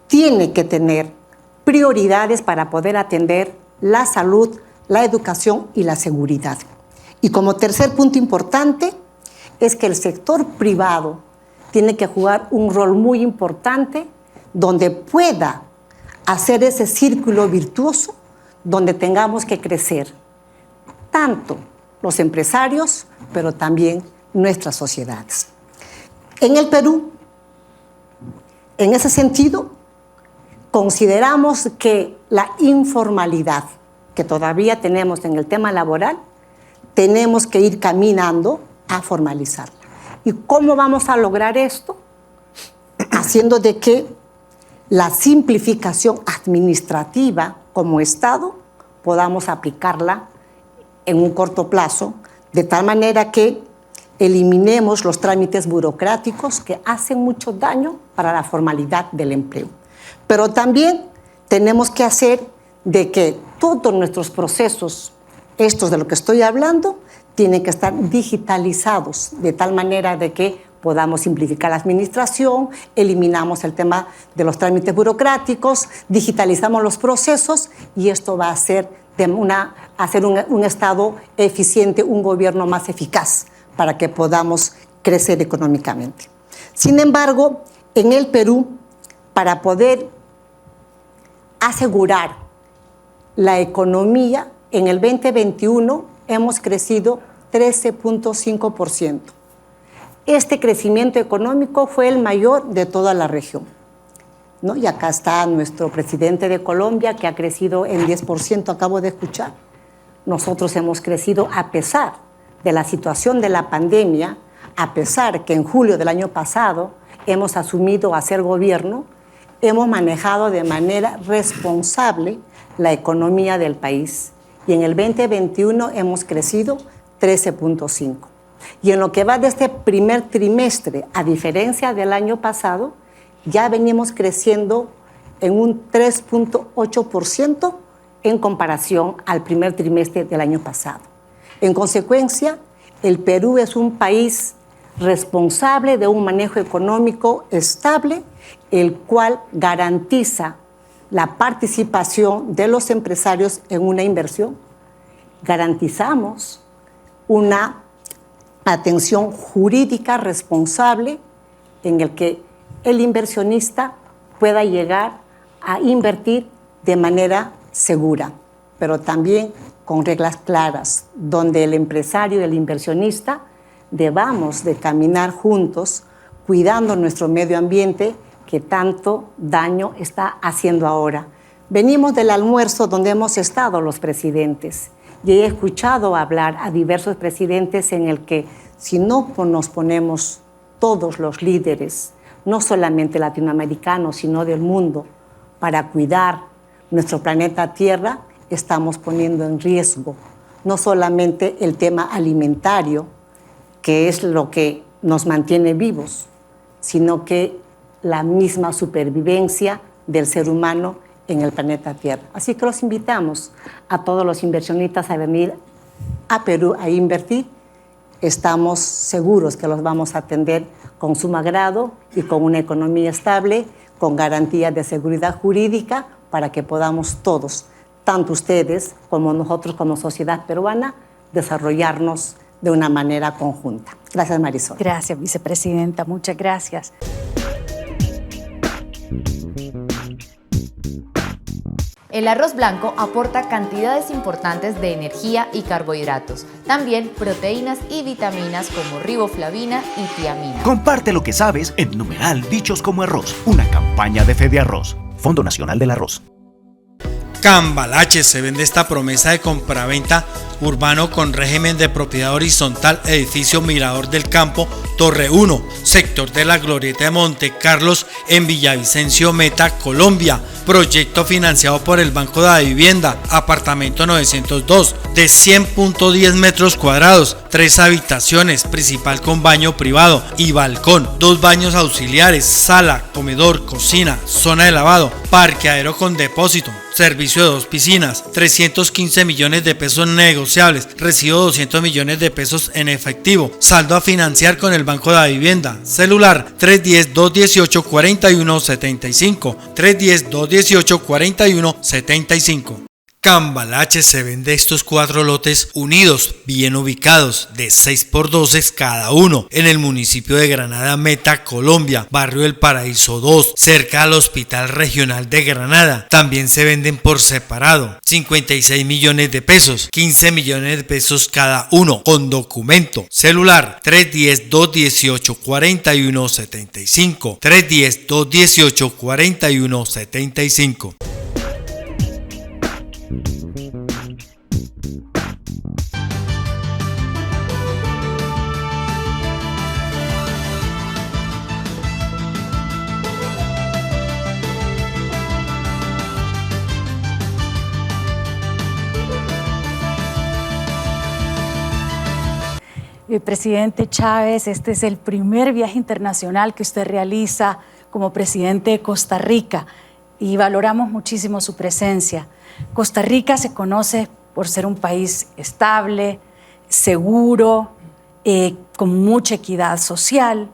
tiene que tener prioridades para poder atender la salud, la educación y la seguridad. Y como tercer punto importante, es que el sector privado tiene que jugar un rol muy importante donde pueda hacer ese círculo virtuoso donde tengamos que crecer, tanto los empresarios, pero también nuestras sociedades. En el Perú, en ese sentido, consideramos que la informalidad que todavía tenemos en el tema laboral, tenemos que ir caminando a formalizarla. ¿Y cómo vamos a lograr esto? Haciendo de que la simplificación administrativa como Estado podamos aplicarla en un corto plazo, de tal manera que eliminemos los trámites burocráticos que hacen mucho daño para la formalidad del empleo. Pero también tenemos que hacer de que todos nuestros procesos, estos de lo que estoy hablando, tienen que estar digitalizados de tal manera de que podamos simplificar la administración, eliminamos el tema de los trámites burocráticos, digitalizamos los procesos y esto va a hacer un Estado eficiente, un gobierno más eficaz para que podamos crecer económicamente. Sin embargo, en el Perú, para poder asegurar la economía, en el 2021 hemos crecido 13.5%. Este crecimiento económico fue el mayor de toda la región, ¿no? Y acá está nuestro presidente de Colombia, que ha crecido en 10%, acabo de escuchar. Nosotros hemos crecido a pesar de la situación de la pandemia, a pesar que en julio del año pasado hemos asumido a ser gobierno, hemos manejado de manera responsable la economía del país. Y en el 2021 hemos crecido 13.5%. Y en lo que va de este primer trimestre, a diferencia del año pasado, ya venimos creciendo en un 3.8% en comparación al primer trimestre del año pasado. En consecuencia, el Perú es un país responsable de un manejo económico estable, el cual garantiza la participación de los empresarios en una inversión. Garantizamos una atención jurídica responsable en el que el inversionista pueda llegar a invertir de manera segura, pero también con reglas claras, donde el empresario y el inversionista debamos de caminar juntos, cuidando nuestro medio ambiente que tanto daño está haciendo ahora. Venimos del almuerzo donde hemos estado los presidentes y he escuchado hablar a diversos presidentes en el que si no nos ponemos todos los líderes, no solamente latinoamericanos, sino del mundo, para cuidar nuestro planeta Tierra, estamos poniendo en riesgo no solamente el tema alimentario, que es lo que nos mantiene vivos, sino que la misma supervivencia del ser humano en el planeta Tierra. Así que los invitamos a todos los inversionistas a venir a Perú a invertir. Estamos seguros que los vamos a atender con sumo agrado y con una economía estable, con garantías de seguridad jurídica, para que podamos todos, tanto ustedes como nosotros como sociedad peruana, desarrollarnos de una manera conjunta. Gracias, Marisol. Gracias, vicepresidenta. Muchas gracias. El arroz blanco aporta cantidades importantes de energía y carbohidratos, también proteínas y vitaminas como riboflavina y tiamina. Comparte lo que sabes en numeral Dichos como Arroz, una campaña de Fede Arroz, Fondo Nacional del Arroz. Cambalache se vende esta promesa de compraventa urbano con régimen de propiedad horizontal, edificio Mirador del Campo, Torre 1, sector de la Glorieta de Monte Carlos en Villavicencio Meta, Colombia. Proyecto financiado por el Banco de la Vivienda, apartamento 902 de 100.10 metros cuadrados, 3 habitaciones, principal con baño privado y balcón, 2 baños auxiliares, sala, comedor, cocina, zona de lavado, parqueadero con depósito, servicio de 2 piscinas, 315 millones de pesos negociables, recibo 200 millones de pesos en efectivo, saldo a financiar con el Banco de la Vivienda, celular 310-218-4175, 310-218-4175. Cambalache se vende estos 4 lotes unidos, bien ubicados, de 6x12 cada uno, en el municipio de Granada Meta, Colombia, barrio El Paraíso 2, cerca al Hospital Regional de Granada. También se venden por separado, 56 millones de pesos, 15 millones de pesos cada uno, con documento, celular 310-218-4175, 310-218-4175. Presidente Chávez, este es el primer viaje internacional que usted realiza como presidente de Costa Rica. y valoramos muchísimo su presencia. Costa Rica se conoce por ser un país estable, seguro, con mucha equidad social.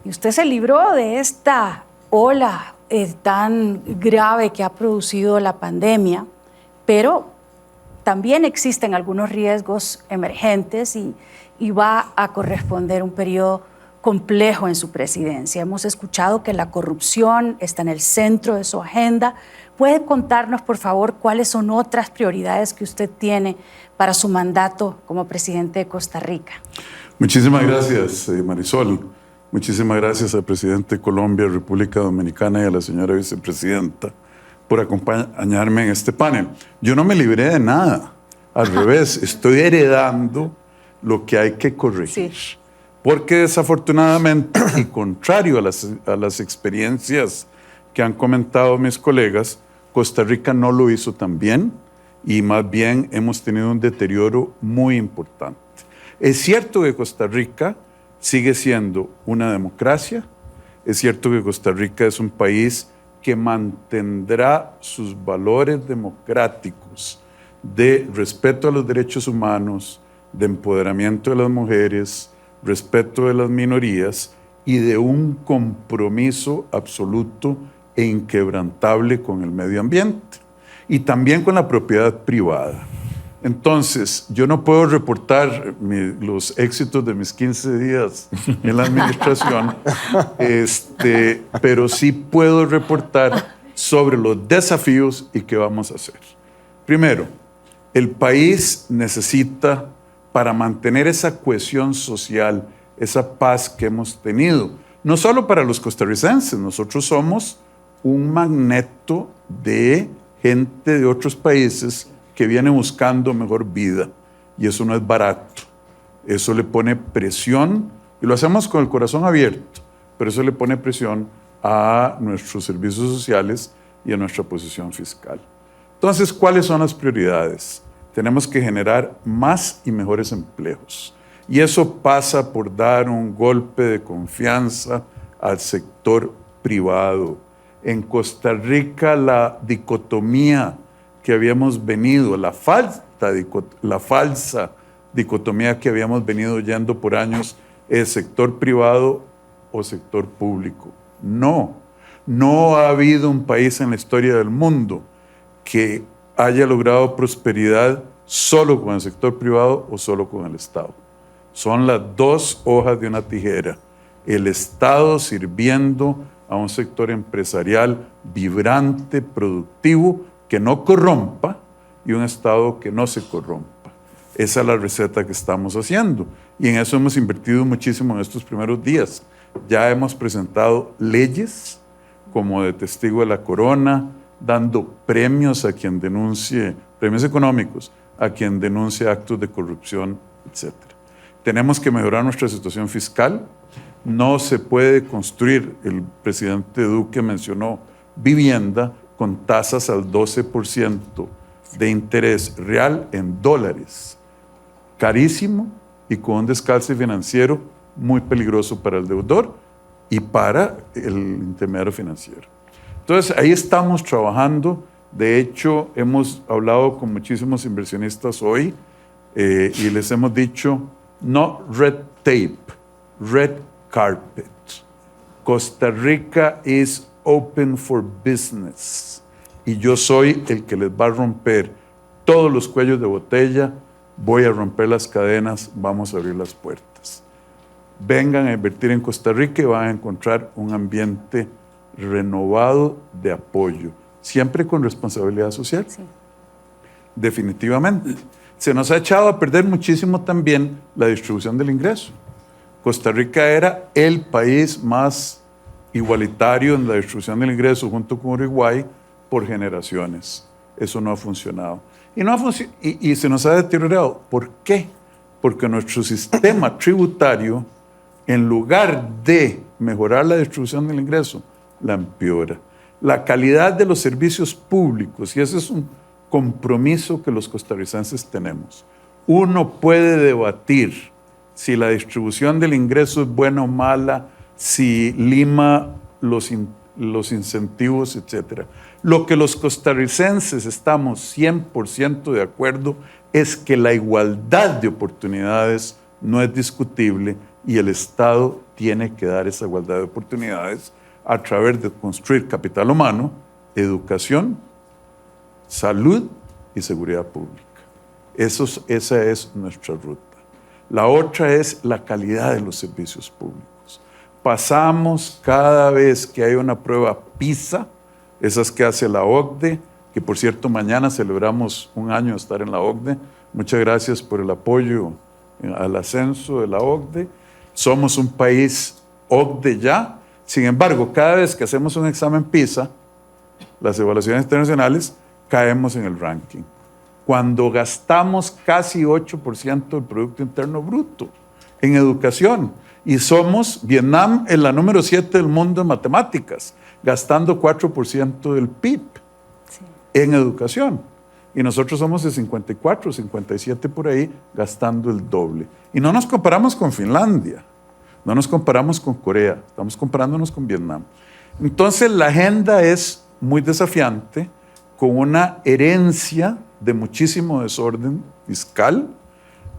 Y usted se libró de esta ola tan grave que ha producido la pandemia, pero también existen algunos riesgos emergentes y va a corresponder un periodo complejo en su presidencia. Hemos escuchado que la corrupción está en el centro de su agenda. ¿Puede contarnos, por favor, cuáles son otras prioridades que usted tiene para su mandato como presidente de Costa Rica? Muchísimas gracias, Marisol. Muchísimas gracias al presidente de Colombia, República Dominicana y a la señora vicepresidenta por acompañarme en este panel. Yo no me libré de nada. Al revés, estoy heredando lo que hay que corregir. Sí. Porque desafortunadamente, y contrario a las experiencias que han comentado mis colegas, Costa Rica no lo hizo tan bien y más bien hemos tenido un deterioro muy importante. Es cierto que Costa Rica sigue siendo una democracia, es cierto que Costa Rica es un país que mantendrá sus valores democráticos de respeto a los derechos humanos, de empoderamiento de las mujeres, respeto de las minorías y de un compromiso absoluto e inquebrantable con el medio ambiente y también con la propiedad privada. Entonces, yo no puedo reportar los éxitos de mis 15 días en la administración, pero sí puedo reportar sobre los desafíos y qué vamos a hacer. Primero, el país necesita, para mantener esa cohesión social, esa paz que hemos tenido, no solo para los costarricenses, nosotros somos un magneto de gente de otros países que viene buscando mejor vida, y eso no es barato, eso le pone presión, y lo hacemos con el corazón abierto, pero eso le pone presión a nuestros servicios sociales y a nuestra posición fiscal. Entonces, ¿cuáles son las prioridades? Tenemos que generar más y mejores empleos. Y eso pasa por dar un golpe de confianza al sector privado. En Costa Rica la dicotomía que habíamos venido, la falsa dicotomía que habíamos venido oyendo por años es sector privado o sector público. No ha habido un país en la historia del mundo que haya logrado prosperidad solo con el sector privado o solo con el Estado. Son las dos hojas de una tijera. El Estado sirviendo a un sector empresarial vibrante, productivo, que no corrompa, y un Estado que no se corrompa. Esa es la receta que estamos haciendo. Y en eso hemos invertido muchísimo en estos primeros días. Ya hemos presentado leyes como de testigo de la corona, dando premios a quien denuncie, premios económicos, a quien denuncie actos de corrupción, etc. Tenemos que mejorar nuestra situación fiscal. No se puede construir, el presidente Duque mencionó, vivienda con tasas al 12% de interés real en dólares. Carísimo y con un descalce financiero muy peligroso para el deudor y para el intermediario financiero. Entonces, ahí estamos trabajando. De hecho, hemos hablado con muchísimos inversionistas hoy y les hemos dicho, no red tape, red carpet. Costa Rica is open for business. Y yo soy el que les va a romper todos los cuellos de botella, voy a romper las cadenas, vamos a abrir las puertas. Vengan a invertir en Costa Rica y van a encontrar un ambiente renovado de apoyo, siempre con responsabilidad social. Sí. Definitivamente. Se nos ha echado a perder muchísimo también la distribución del ingreso. Costa Rica era el país más igualitario en la distribución del ingreso junto con Uruguay por generaciones. Eso no ha funcionado. Y se nos ha deteriorado. ¿Por qué? Porque nuestro sistema tributario, en lugar de mejorar la distribución del ingreso, la empeora. La calidad de los servicios públicos, y ese es un compromiso que los costarricenses tenemos. Uno puede debatir si la distribución del ingreso es buena o mala, si lima los incentivos, etc. Lo que los costarricenses estamos 100% de acuerdo es que la igualdad de oportunidades no es discutible y el Estado tiene que dar esa igualdad de oportunidades a través de construir capital humano, educación, salud y seguridad pública. Esa es nuestra ruta. La otra es la calidad de los servicios públicos. Pasamos cada vez que hay una prueba PISA, esas que hace la OCDE, que por cierto mañana celebramos un año de estar en la OCDE. Muchas gracias por el apoyo al ascenso de la OCDE. Somos un país OCDE ya. Sin embargo, cada vez que hacemos un examen PISA, las evaluaciones internacionales, caemos en el ranking. Cuando gastamos casi 8% del Producto Interno Bruto en educación. Y Vietnam es la número 7 del mundo en matemáticas, gastando 4% del PIB en educación. Y nosotros somos de 54, 57 por ahí, gastando el doble. Y no nos comparamos con Finlandia, no nos comparamos con Corea, estamos comparándonos con Vietnam. Entonces la agenda es muy desafiante, con una herencia de muchísimo desorden fiscal,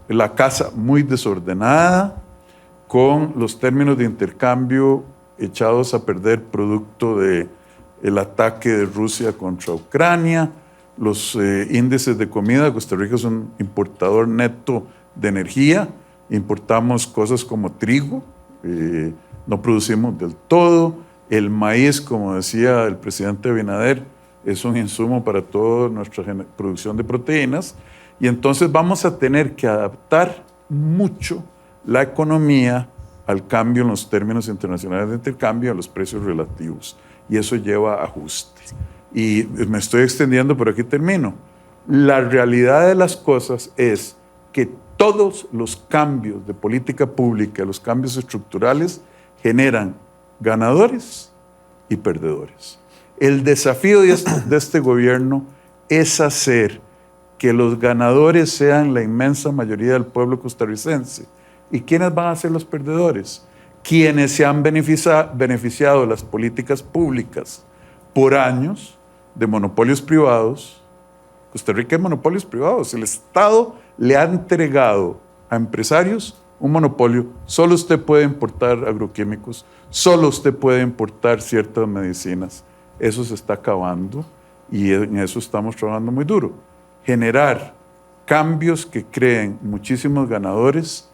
la casa muy desordenada, con los términos de intercambio echados a perder producto del ataque de Rusia contra Ucrania, los índices de comida. Costa Rica es un importador neto de energía, importamos cosas como trigo, no producimos del todo, el maíz, como decía el presidente Abinader, es un insumo para toda nuestra producción de proteínas, y entonces vamos a tener que adaptar mucho la economía al cambio en los términos internacionales de intercambio, a los precios relativos, y eso lleva ajustes. Y me estoy extendiendo, pero aquí termino. La realidad de las cosas es que todos los cambios de política pública, los cambios estructurales, generan ganadores y perdedores. El desafío de este gobierno es hacer que los ganadores sean la inmensa mayoría del pueblo costarricense. ¿Y quiénes van a ser los perdedores? Quienes se han beneficiado de las políticas públicas por años de monopolios privados. Costa Rica hay monopolios privados. El Estado le ha entregado a empresarios un monopolio. Solo usted puede importar agroquímicos, solo usted puede importar ciertas medicinas. Eso se está acabando y en eso estamos trabajando muy duro. Generar cambios que creen muchísimos ganadores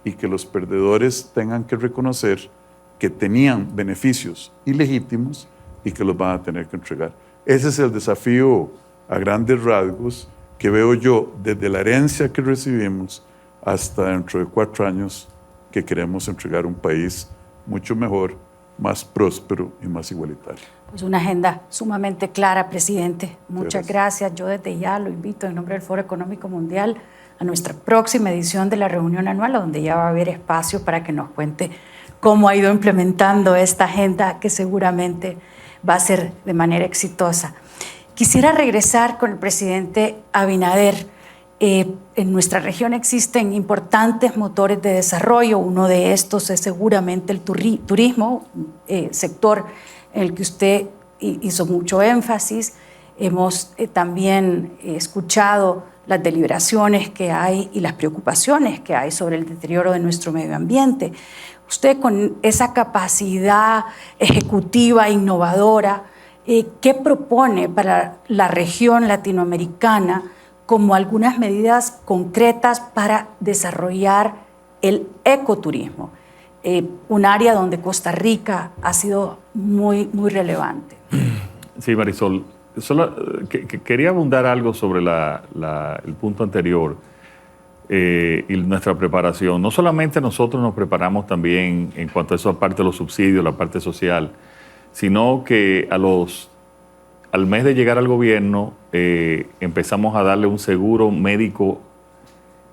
y que los perdedores tengan que reconocer que tenían beneficios ilegítimos y que los van a tener que entregar. Ese es el desafío a grandes rasgos que veo yo desde la herencia que recibimos hasta dentro de 4 años que queremos entregar un país mucho mejor, más próspero y más igualitario. Pues una agenda sumamente clara, presidente. Muchas gracias. Yo desde ya lo invito en nombre del Foro Económico Mundial a nuestra próxima edición de la reunión anual, donde ya va a haber espacio para que nos cuente cómo ha ido implementando esta agenda que seguramente va a ser de manera exitosa. Quisiera regresar con el presidente Abinader. En nuestra región existen importantes motores de desarrollo. Uno de estos es seguramente el turismo, sector en el que usted hizo mucho énfasis. Hemos también escuchado las deliberaciones que hay y las preocupaciones que hay sobre el deterioro de nuestro medio ambiente. Usted, con esa capacidad ejecutiva, innovadora, ¿qué propone para la región latinoamericana como algunas medidas concretas para desarrollar el ecoturismo? Un área donde Costa Rica ha sido muy relevante. Sí, Marisol. Quería abundar algo sobre el punto anterior y nuestra preparación. No solamente nosotros nos preparamos también en cuanto a esa parte de los subsidios, la parte social, sino que al mes de llegar al gobierno empezamos a darle un seguro médico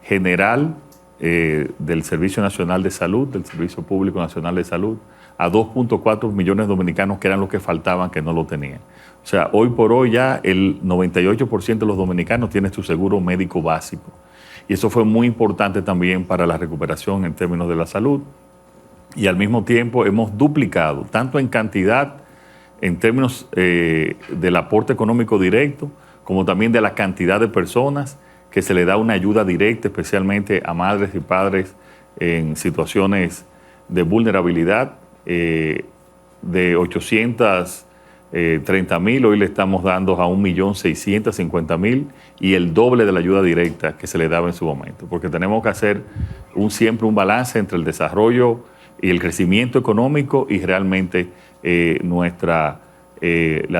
general del Servicio Nacional de Salud, del Servicio Público Nacional de Salud, a 2.4 millones de dominicanos que eran los que faltaban, que no lo tenían. O sea, hoy por hoy ya el 98% de los dominicanos tiene su seguro médico básico. Y eso fue muy importante también para la recuperación en términos de la salud. Y al mismo tiempo hemos duplicado, tanto en cantidad en términos del aporte económico directo, como también de la cantidad de personas que se le da una ayuda directa, especialmente a madres y padres en situaciones de vulnerabilidad. De 830,000, hoy le estamos dando a 1.650.000 y el doble de la ayuda directa que se le daba en su momento, porque tenemos que hacer siempre un balance entre el desarrollo y el crecimiento económico y realmente la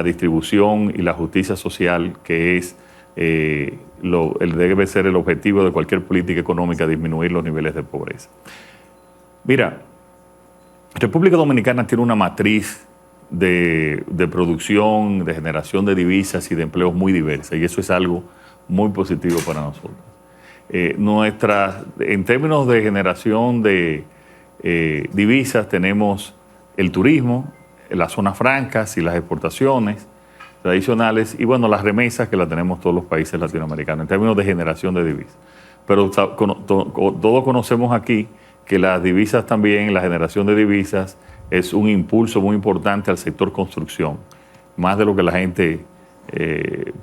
distribución y la justicia social, que es debe ser el objetivo de cualquier política económica, disminuir los niveles de pobreza. Mira, República Dominicana tiene una matriz de producción, de generación de divisas y de empleos muy diversa, y eso es algo muy positivo para nosotros. En términos de generación de divisas, tenemos el turismo, las zonas francas y las exportaciones tradicionales, y bueno, las remesas, que las tenemos todos los países latinoamericanos en términos de generación de divisas. Pero todos conocemos aquí que las divisas también, la generación de divisas, es un impulso muy importante al sector construcción, más de lo que la gente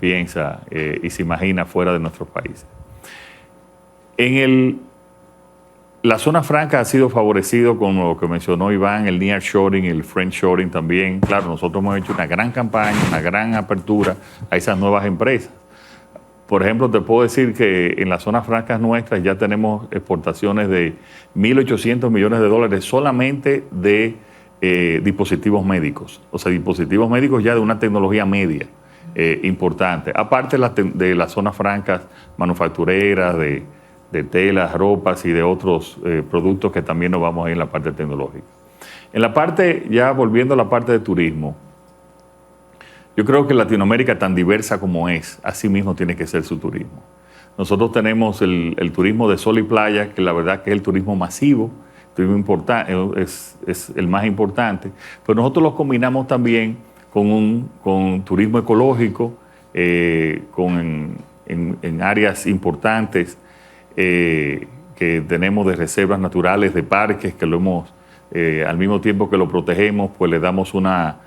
piensa y se imagina fuera de nuestros países. La zona franca ha sido favorecido con lo que mencionó Iván, el nearshoring y el friendshoring también. Claro, nosotros hemos hecho una gran campaña, una gran apertura a esas nuevas empresas. Por ejemplo, te puedo decir que en las zonas francas nuestras ya tenemos exportaciones de $1.800 millones solamente de dispositivos médicos. O sea, dispositivos médicos ya de una tecnología media importante. Aparte de las zonas francas manufactureras, de telas, ropas y de otros productos que también nos vamos a ir en la parte tecnológica. Ya volviendo a la parte de turismo, yo creo que Latinoamérica, tan diversa como es, así mismo tiene que ser su turismo. Nosotros tenemos el turismo de sol y playa, que la verdad que es el turismo masivo, es el más importante, pero nosotros lo combinamos también con turismo ecológico, en áreas importantes que tenemos de reservas naturales, de parques, que lo hemos, al mismo tiempo que lo protegemos, pues le damos una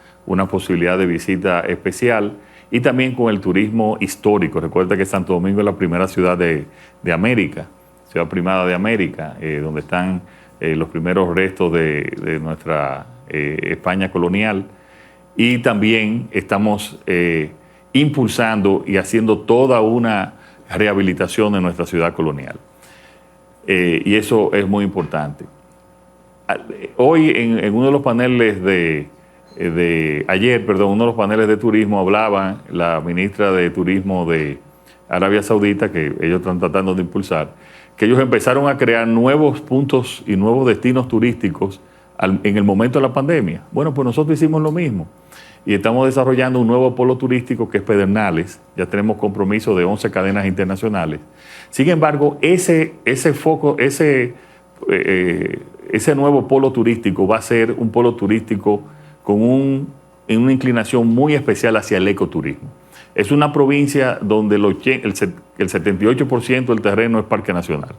posibilidad de visita especial, y también con el turismo histórico. Recuerda que Santo Domingo es la primera ciudad de América, ciudad primada de América, donde están los primeros restos de nuestra España colonial, y también estamos impulsando y haciendo toda una rehabilitación de nuestra ciudad colonial. Y eso es muy importante. Hoy en uno de los paneles uno de los paneles de turismo, hablaba la ministra de Turismo de Arabia Saudita, que ellos están tratando de impulsar, que ellos empezaron a crear nuevos puntos y nuevos destinos turísticos en el momento de la pandemia. Bueno, pues nosotros hicimos lo mismo y estamos desarrollando un nuevo polo turístico que es Pedernales. Ya tenemos compromiso de 11 cadenas internacionales. Sin embargo, ese nuevo polo turístico va a ser un polo turístico con una inclinación muy especial hacia el ecoturismo. Es una provincia donde el 78% del terreno es parque nacional.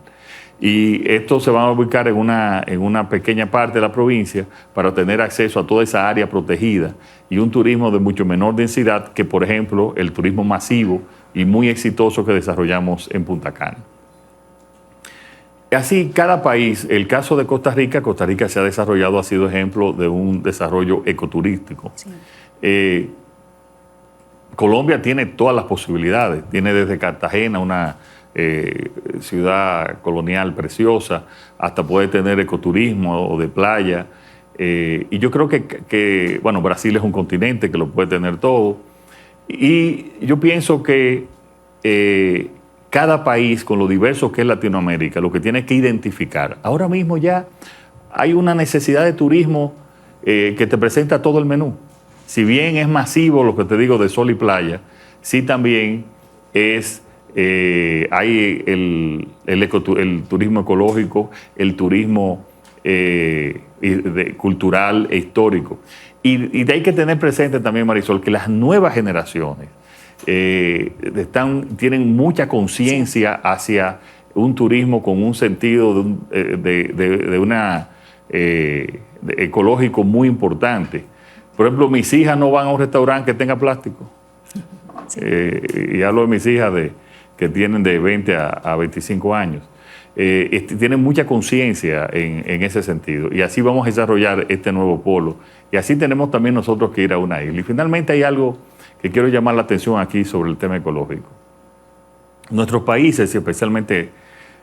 Y esto se va a ubicar en una pequeña parte de la provincia para tener acceso a toda esa área protegida y un turismo de mucho menor densidad que, por ejemplo, el turismo masivo y muy exitoso que desarrollamos en Punta Cana. Así, cada país, el caso de Costa Rica se ha desarrollado, ha sido ejemplo de un desarrollo ecoturístico. Sí. Colombia tiene todas las posibilidades, tiene desde Cartagena, una ciudad colonial preciosa, hasta puede tener ecoturismo o de playa. Y yo creo que Brasil es un continente que lo puede tener todo. Y yo pienso que cada país, con lo diverso que es Latinoamérica, lo que tiene que identificar. Ahora mismo ya hay una necesidad de turismo que te presenta todo el menú. Si bien es masivo lo que te digo de sol y playa, sí también hay el turismo ecológico, el turismo cultural e histórico. Y hay que tener presente también, Marisol, que las nuevas generaciones tienen mucha conciencia hacia un turismo con un sentido ecológico muy importante. Por ejemplo, mis hijas no van a un restaurante que tenga plástico. Sí. Y hablo de mis hijas que tienen de 20 a 25 años. Tienen mucha conciencia en ese sentido. Y así vamos a desarrollar este nuevo polo. Y así tenemos también nosotros que ir a una isla. Y finalmente hay algo que quiero llamar la atención aquí sobre el tema ecológico. Nuestros países, especialmente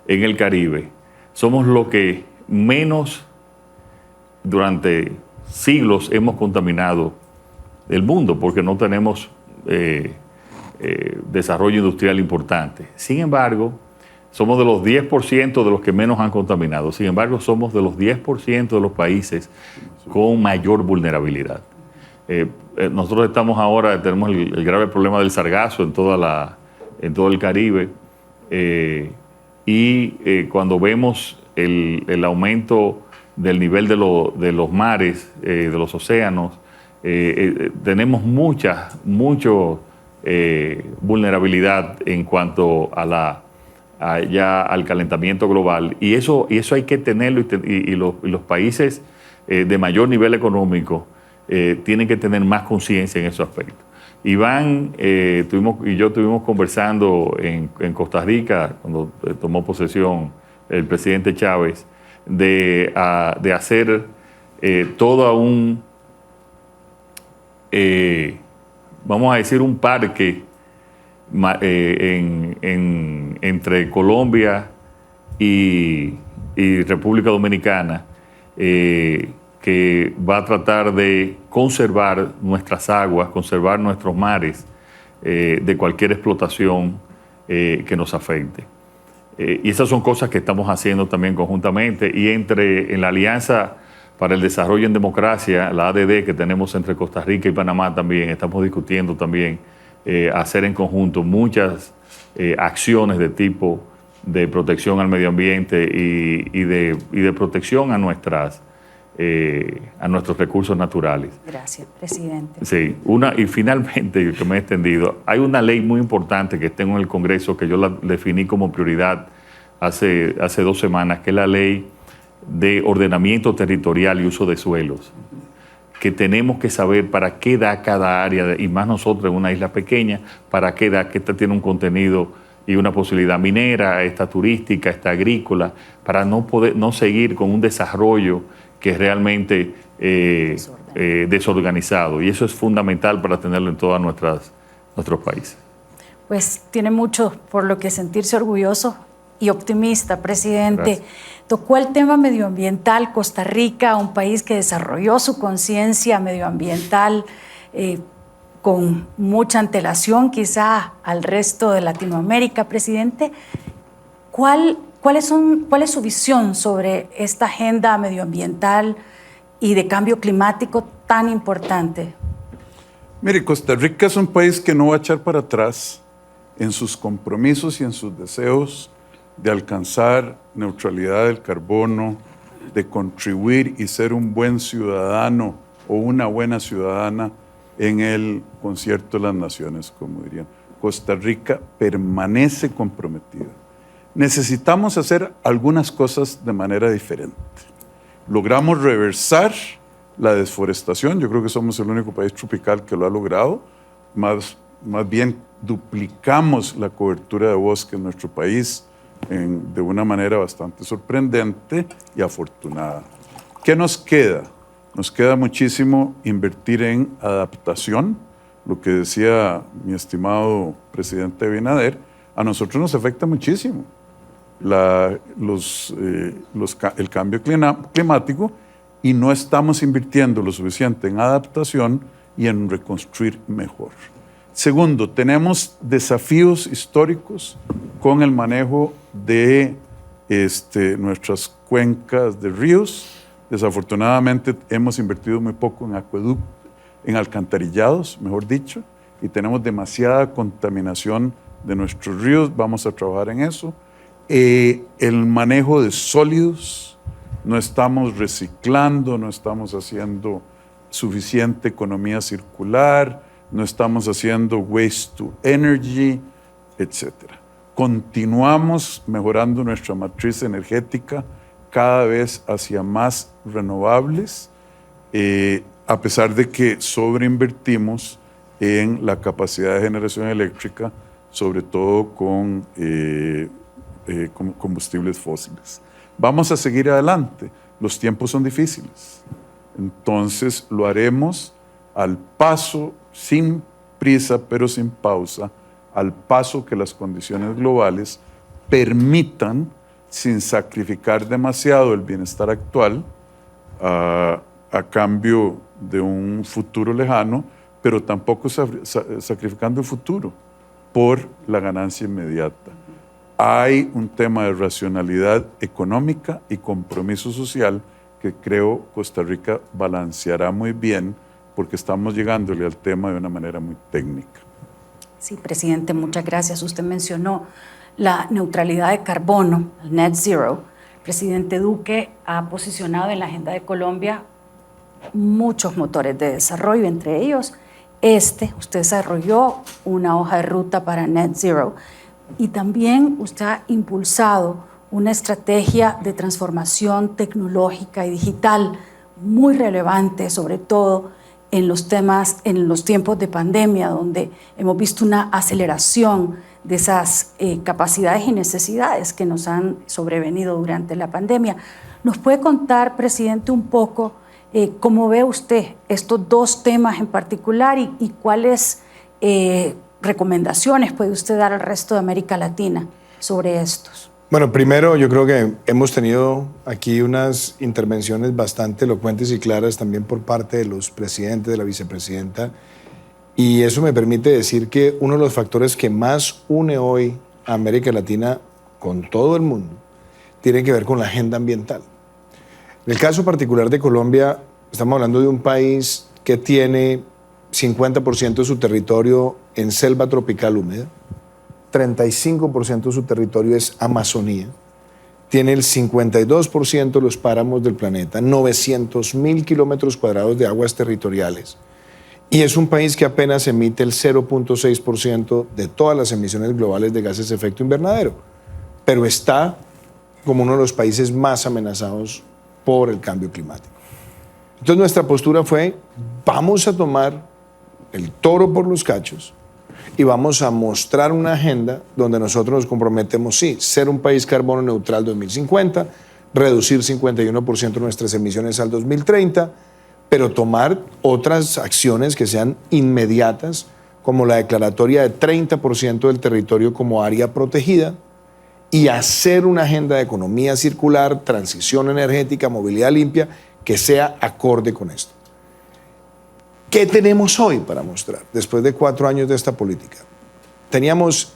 en el Caribe, somos los que menos durante siglos hemos contaminado el mundo porque no tenemos desarrollo industrial importante. Sin embargo, somos de los 10% de los que menos han contaminado. Sin embargo, somos de los 10% de los países con mayor vulnerabilidad. Nosotros tenemos el grave problema del sargazo en todo el Caribe. Cuando vemos el aumento del nivel de los mares, de los océanos, tenemos mucha vulnerabilidad en cuanto al calentamiento global. Y eso hay que tenerlo, y los países de mayor nivel económico tienen que tener más conciencia en ese aspecto. Iván y yo estuvimos conversando en Costa Rica, cuando tomó posesión el presidente Chávez, de hacer todo vamos a decir, un parque entre Colombia y República Dominicana, que va a tratar de conservar nuestras aguas, conservar nuestros mares de cualquier explotación que nos afecte. Y esas son cosas que estamos haciendo también conjuntamente. Y en la Alianza para el Desarrollo en Democracia, la ADD, que tenemos entre Costa Rica y Panamá también, estamos discutiendo también hacer en conjunto muchas acciones de tipo de protección al medio ambiente y de protección a nuestros recursos naturales. Gracias, presidente. Sí, y finalmente, que me he extendido, hay una ley muy importante que tengo en el Congreso que yo la definí como prioridad hace 2 semanas, que es la ley de ordenamiento territorial y uso de suelos, que tenemos que saber para qué da cada área, y más nosotros en una isla pequeña, para qué da, que esta tiene un contenido y una posibilidad minera, esta turística, esta agrícola, para no seguir con un desarrollo que es realmente desorganizado. Y eso es fundamental para tenerlo en todos nuestros países. Pues tiene mucho por lo que sentirse orgulloso y optimista, presidente. Gracias. Tocó el tema medioambiental. Costa Rica, un país que desarrolló su conciencia medioambiental con mucha antelación quizá al resto de Latinoamérica. Presidente, ¿cuál es su visión sobre esta agenda medioambiental y de cambio climático tan importante? Mire, Costa Rica es un país que no va a echar para atrás en sus compromisos y en sus deseos de alcanzar neutralidad del carbono, de contribuir y ser un buen ciudadano o una buena ciudadana en el concierto de las naciones, como dirían. Costa Rica permanece comprometida. Necesitamos hacer algunas cosas de manera diferente. Logramos reversar la desforestación. Yo creo que somos el único país tropical que lo ha logrado. Más bien duplicamos la cobertura de bosque en nuestro país de una manera bastante sorprendente y afortunada. ¿Qué nos queda? Nos queda muchísimo invertir en adaptación. Lo que decía mi estimado presidente Abinader, a nosotros nos afecta muchísimo el cambio climático, y no estamos invirtiendo lo suficiente en adaptación y en reconstruir mejor. Segundo, tenemos desafíos históricos con el manejo de nuestras cuencas de ríos. Desafortunadamente hemos invertido muy poco en acueductos, en alcantarillados, mejor dicho, y tenemos demasiada contaminación de nuestros ríos. Vamos a trabajar en eso. El manejo de sólidos, no estamos reciclando, no estamos haciendo suficiente economía circular, no estamos haciendo waste to energy, etc. Continuamos mejorando nuestra matriz energética cada vez hacia más renovables. a pesar de que sobreinvertimos en la capacidad de generación eléctrica, sobre todo con combustibles fósiles. Vamos a seguir adelante. Los tiempos son difíciles. Entonces lo haremos al paso, sin prisa, pero sin pausa, al paso que las condiciones globales permitan, sin sacrificar demasiado el bienestar actual, a cambio de un futuro lejano, pero tampoco sacrificando el futuro por la ganancia inmediata. Hay un tema de racionalidad económica y compromiso social que creo Costa Rica balanceará muy bien, porque estamos llegándole al tema de una manera muy técnica. Sí, presidente, muchas gracias. Usted mencionó la neutralidad de carbono, el net zero. El presidente Duque ha posicionado en la agenda de Colombia muchos motores de desarrollo, entre ellos usted desarrolló una hoja de ruta para net zero y también usted ha impulsado una estrategia de transformación tecnológica y digital muy relevante, sobre todo en los tiempos de pandemia, donde hemos visto una aceleración de esas capacidades y necesidades que nos han sobrevenido durante la pandemia. ¿Nos puede contar, presidente, un poco cómo ve usted estos dos temas en particular y cuáles recomendaciones puede usted dar al resto de América Latina sobre estos? Bueno, primero yo creo que hemos tenido aquí unas intervenciones bastante elocuentes y claras también por parte de los presidentes, de la vicepresidenta, y eso me permite decir que uno de los factores que más une hoy a América Latina con todo el mundo tiene que ver con la agenda ambiental. En el caso particular de Colombia, estamos hablando de un país que tiene 50% de su territorio en selva tropical húmeda, 35% de su territorio es Amazonía, tiene el 52% de los páramos del planeta, 900.000 kilómetros cuadrados de aguas territoriales, y es un país que apenas emite el 0.6% de todas las emisiones globales de gases de efecto invernadero, pero está como uno de los países más amenazados por el cambio climático. Entonces nuestra postura fue, vamos a tomar el toro por los cachos y vamos a mostrar una agenda donde nosotros nos comprometemos, sí, ser un país carbono neutral 2050, reducir 51% de nuestras emisiones al 2030, pero tomar otras acciones que sean inmediatas, como la declaratoria de 30% del territorio como área protegida, y hacer una agenda de economía circular, transición energética, movilidad limpia, que sea acorde con esto. ¿Qué tenemos hoy para mostrar después de 4 años de esta política? Teníamos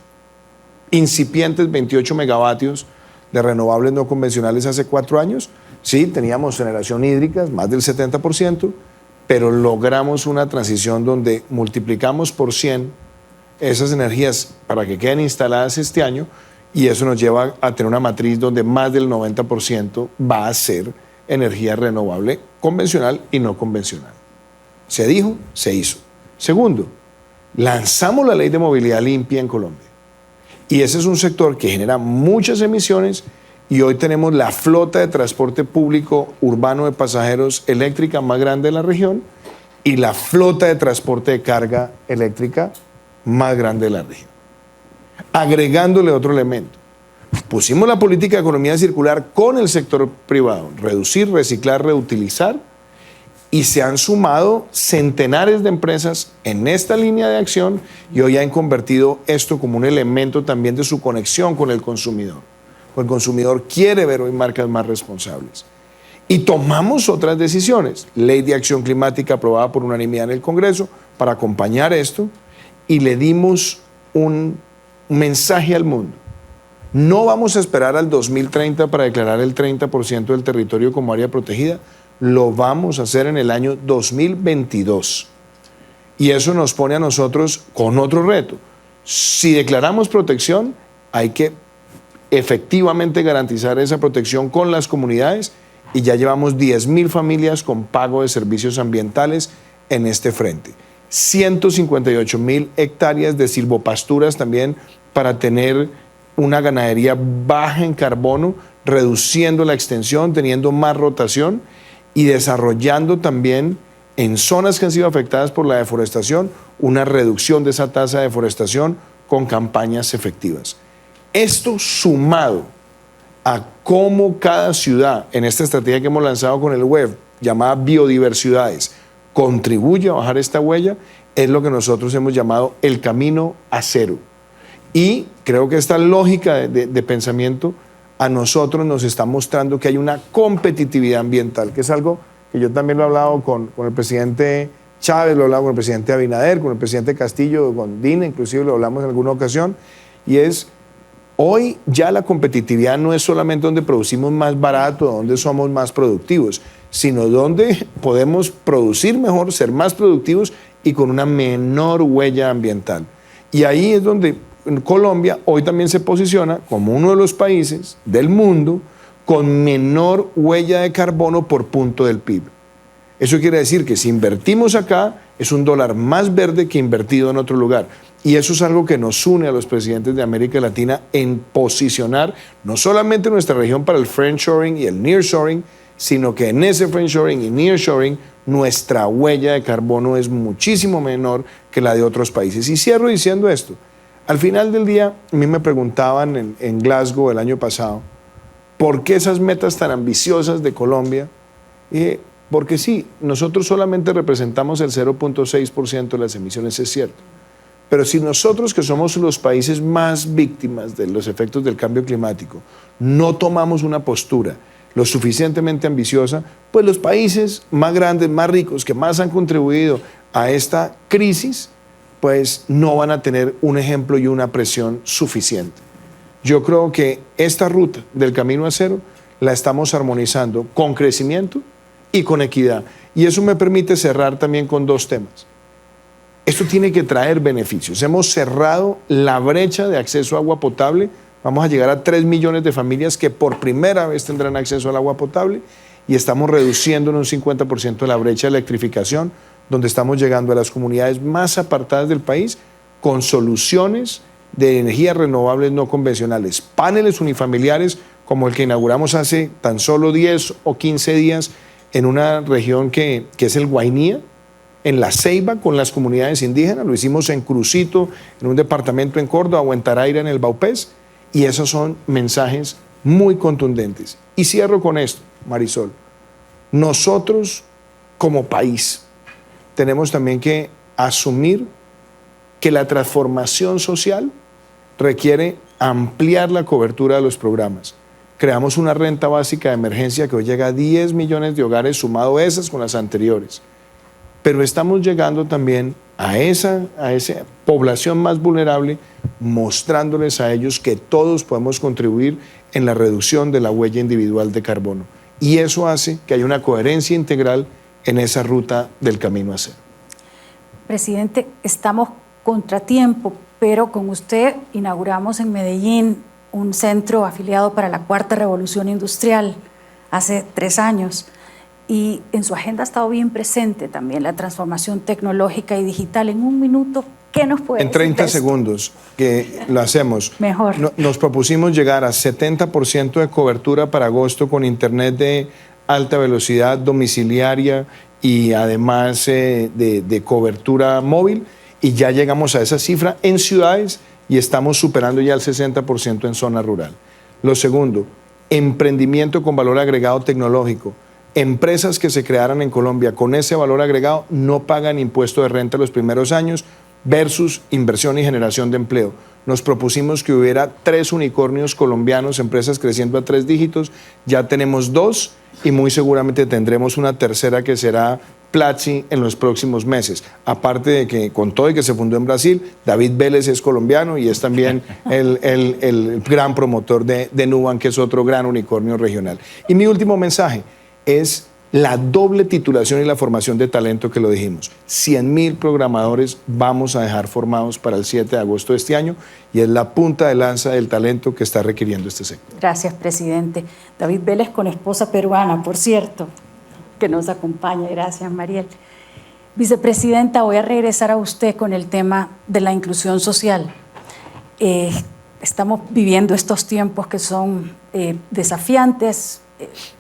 incipientes 28 megavatios de renovables no convencionales hace 4 años. Sí, teníamos generación hídrica, más del 70%, pero logramos una transición donde multiplicamos por 100 esas energías para que queden instaladas este año, y eso nos lleva a tener una matriz donde más del 90% va a ser energía renovable convencional y no convencional. Se dijo, se hizo. Segundo, lanzamos la ley de movilidad limpia en Colombia. Y ese es un sector que genera muchas emisiones, y hoy tenemos la flota de transporte público urbano de pasajeros eléctrica más grande de la región y la flota de transporte de carga eléctrica más grande de la región. Agregándole otro elemento, pusimos la política de economía circular con el sector privado, reducir, reciclar, reutilizar, y se han sumado centenares de empresas en esta línea de acción, y hoy han convertido esto como un elemento también de su conexión con el consumidor. El consumidor quiere ver hoy marcas más responsables. Y tomamos otras decisiones, ley de acción climática aprobada por unanimidad en el Congreso para acompañar esto, y le dimos un mensaje al mundo. No vamos a esperar al 2030 para declarar el 30% del territorio como área protegida, lo vamos a hacer en el año 2022. Y eso nos pone a nosotros con otro reto. Si declaramos protección, hay que efectivamente garantizar esa protección con las comunidades, y ya llevamos 10.000 familias con pago de servicios ambientales en este frente. 158.000 hectáreas de silvopasturas también para tener una ganadería baja en carbono, reduciendo la extensión, teniendo más rotación y desarrollando también en zonas que han sido afectadas por la deforestación, una reducción de esa tasa de deforestación con campañas efectivas. Esto sumado a cómo cada ciudad, en esta estrategia que hemos lanzado con el web, llamada Biodiversidades, contribuye a bajar esta huella, es lo que nosotros hemos llamado el camino a cero. Y creo que esta lógica de pensamiento a nosotros nos está mostrando que hay una competitividad ambiental, que es algo que yo también lo he hablado con el presidente Chávez, lo he hablado con el presidente Abinader, con el presidente Castillo, con Dina, inclusive lo hablamos en alguna ocasión, y es, hoy ya la competitividad no es solamente donde producimos más barato, donde somos más productivos, sino donde podemos producir mejor, ser más productivos y con una menor huella ambiental. Y ahí es donde Colombia hoy también se posiciona como uno de los países del mundo con menor huella de carbono por punto del PIB. Eso quiere decir que si invertimos acá, es un dólar más verde que invertido en otro lugar. Y eso es algo que nos une a los presidentes de América Latina en posicionar no solamente nuestra región para el friendshoring y el nearshoring, sino que en ese friendshoring y nearshoring nuestra huella de carbono es muchísimo menor que la de otros países. Y cierro diciendo esto. Al final del día, a mí me preguntaban en Glasgow el año pasado, ¿por qué esas metas tan ambiciosas de Colombia? Porque sí, nosotros solamente representamos el 0.6% de las emisiones, es cierto. Pero si nosotros, que somos los países más víctimas de los efectos del cambio climático, no tomamos una postura lo suficientemente ambiciosa, pues los países más grandes, más ricos, que más han contribuido a esta crisis, pues no van a tener un ejemplo y una presión suficiente. Yo creo que esta ruta del camino a cero la estamos armonizando con crecimiento y con equidad. Y eso me permite cerrar también con dos temas. Esto tiene que traer beneficios. Hemos cerrado la brecha de acceso a agua potable. Vamos a llegar a 3 millones de familias que por primera vez tendrán acceso al agua potable y estamos reduciendo en un 50% la brecha de electrificación, donde estamos llegando a las comunidades más apartadas del país con soluciones de energías renovables no convencionales, paneles unifamiliares como el que inauguramos hace tan solo 10 o 15 días en una región que es el Guainía, en La Ceiba con las comunidades indígenas, lo hicimos en Crucito, en un departamento en Córdoba o en Taraira en el Baupés, y esos son mensajes muy contundentes. Y cierro con esto, Marisol. Nosotros como país tenemos también que asumir que la transformación social requiere ampliar la cobertura de los programas. Creamos una renta básica de emergencia que hoy llega a 10 millones de hogares, sumado a esas con las anteriores. Pero estamos llegando también a esa población más vulnerable, mostrándoles a ellos que todos podemos contribuir en la reducción de la huella individual de carbono. Y eso hace que haya una coherencia integral en esa ruta del camino a cero. Presidente, estamos contratiempo, pero con usted inauguramos en Medellín un centro afiliado para la Cuarta Revolución Industrial hace 3 años. Y en su agenda ha estado bien presente también la transformación tecnológica y digital. En un minuto, ¿qué nos puede decir? En 30 segundos que lo hacemos. Mejor. Nos propusimos llegar a 70% de cobertura para agosto con internet de alta velocidad domiciliaria y además de cobertura móvil, y ya llegamos a esa cifra en ciudades y estamos superando ya el 60% en zona rural. Lo segundo, emprendimiento con valor agregado tecnológico. Empresas que se crearan en Colombia con ese valor agregado no pagan impuesto de renta los primeros años versus inversión y generación de empleo. Nos propusimos que hubiera 3 unicornios colombianos, empresas creciendo a 3 dígitos. Ya tenemos 2 y muy seguramente tendremos una tercera que será Platzi en los próximos meses. Aparte de que con todo y que se fundó en Brasil, David Vélez es colombiano y es también el gran promotor de Nubank, que es otro gran unicornio regional. Y mi último mensaje es la doble titulación y la formación de talento que lo dijimos. 100.000 programadores vamos a dejar formados para el 7 de agosto de este año y es la punta de lanza del talento que está requiriendo este sector. Gracias, presidente. David Vélez con esposa peruana, por cierto, que nos acompaña. Gracias, Mariel. Vicepresidenta, voy a regresar a usted con el tema de la inclusión social. Estamos viviendo estos tiempos que son desafiantes.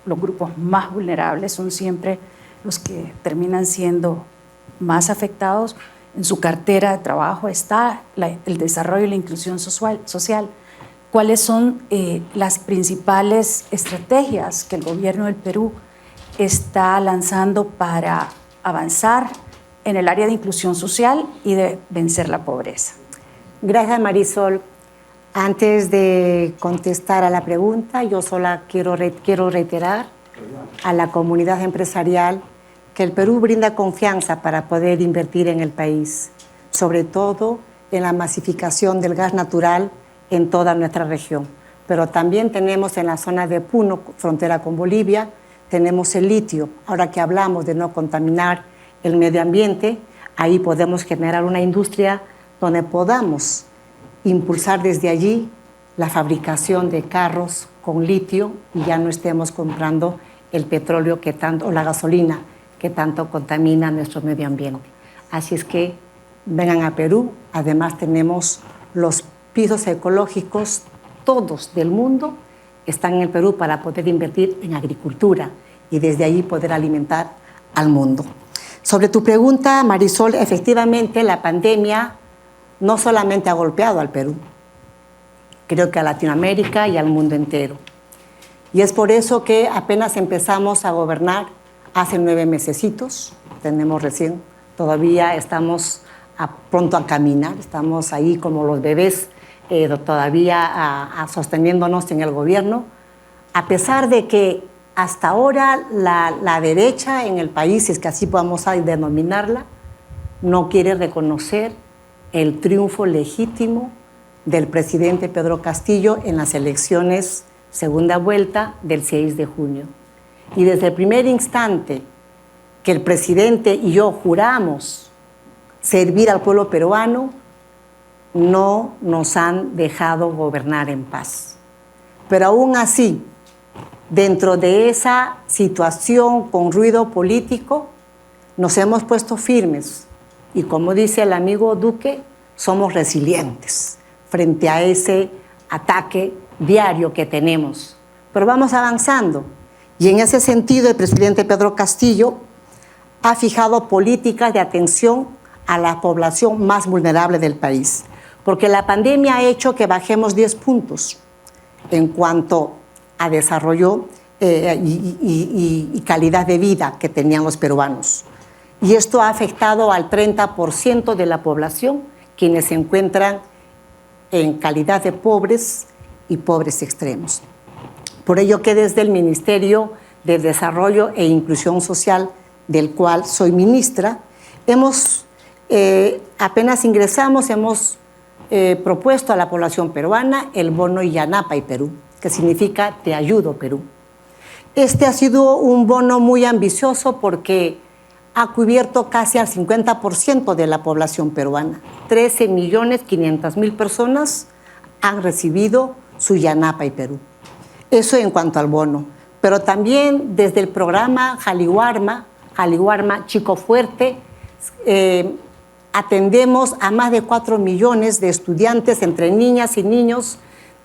Los grupos más vulnerables son siempre los que terminan siendo más afectados. En su cartera de trabajo está el desarrollo y la inclusión social. ¿Cuáles son las principales estrategias que el gobierno del Perú está lanzando para avanzar en el área de inclusión social y de vencer la pobreza? Gracias, Marisol. Antes de contestar a la pregunta, yo sola quiero reiterar a la comunidad empresarial que el Perú brinda confianza para poder invertir en el país, sobre todo en la masificación del gas natural en toda nuestra región. Pero también tenemos en la zona de Puno, frontera con Bolivia, tenemos el litio. Ahora que hablamos de no contaminar el medio ambiente, ahí podemos generar una industria donde podamos impulsar desde allí la fabricación de carros con litio y ya no estemos comprando el petróleo que tanto, o la gasolina que tanto contamina nuestro medio ambiente. Así es que vengan a Perú. Además tenemos los pisos ecológicos, todos del mundo están en el Perú para poder invertir en agricultura y desde allí poder alimentar al mundo. Sobre tu pregunta, Marisol, efectivamente la pandemia no solamente ha golpeado al Perú, creo que a Latinoamérica y al mundo entero. Y es por eso que apenas empezamos a gobernar hace 9 mesecitos, tenemos recién, todavía estamos pronto a caminar, estamos ahí como los bebés todavía sosteniéndonos en el gobierno, a pesar de que hasta ahora la derecha en el país, si es que así podemos denominarla, no quiere reconocer el triunfo legítimo del presidente Pedro Castillo en las elecciones segunda vuelta del 6 de junio. Y desde el primer instante que el presidente y yo juramos servir al pueblo peruano, no nos han dejado gobernar en paz. Pero aún así, dentro de esa situación con ruido político, nos hemos puesto firmes y, como dice el amigo Duque, somos resilientes frente a ese ataque diario que tenemos. Pero vamos avanzando y en ese sentido el presidente Pedro Castillo ha fijado políticas de atención a la población más vulnerable del país, porque la pandemia ha hecho que bajemos 10 puntos en cuanto a desarrollo y calidad de vida que tenían los peruanos. Y esto ha afectado al 30% de la población, quienes se encuentran en calidad de pobres y pobres extremos. Por ello que desde el Ministerio de Desarrollo e Inclusión Social, del cual soy ministra, apenas ingresamos, hemos propuesto a la población peruana el bono Yanapay Perú, que significa Te Ayudo Perú. Este ha sido un bono muy ambicioso porque ha cubierto casi al 50% de la población peruana. 13.500.000 personas han recibido su Yanapay Perú. Eso en cuanto al bono. Pero también desde el programa Jaliwarma Chico Fuerte, atendemos a más de 4 millones de estudiantes entre niñas y niños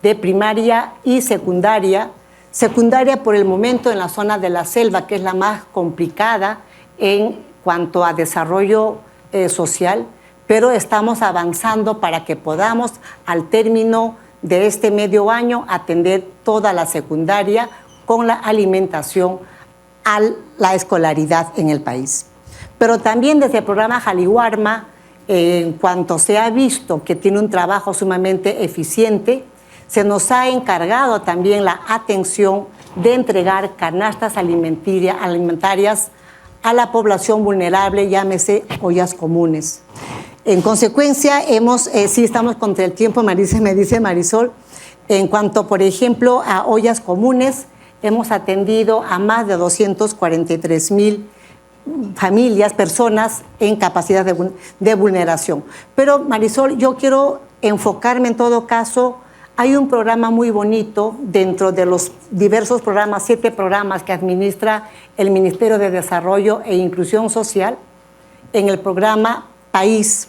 de primaria y secundaria. Secundaria por el momento en la zona de la selva, que es la más complicada en cuanto a desarrollo social, pero estamos avanzando para que podamos, al término de este medio año, atender toda la secundaria con la alimentación a la escolaridad en el país. Pero también desde el programa Jaliwarma, en cuanto se ha visto que tiene un trabajo sumamente eficiente, se nos ha encargado también la atención de entregar canastas alimentarias a la población vulnerable, llámese ollas comunes. En consecuencia, sí estamos contra el tiempo, me dice Marisol, en cuanto, por ejemplo, a ollas comunes, hemos atendido a más de 243,000 familias, personas en capacidad de vulneración. Pero, Marisol, yo quiero enfocarme en todo caso. Hay un programa muy bonito dentro de los diversos programas, 7 programas que administra el Ministerio de Desarrollo e Inclusión Social, en el programa País,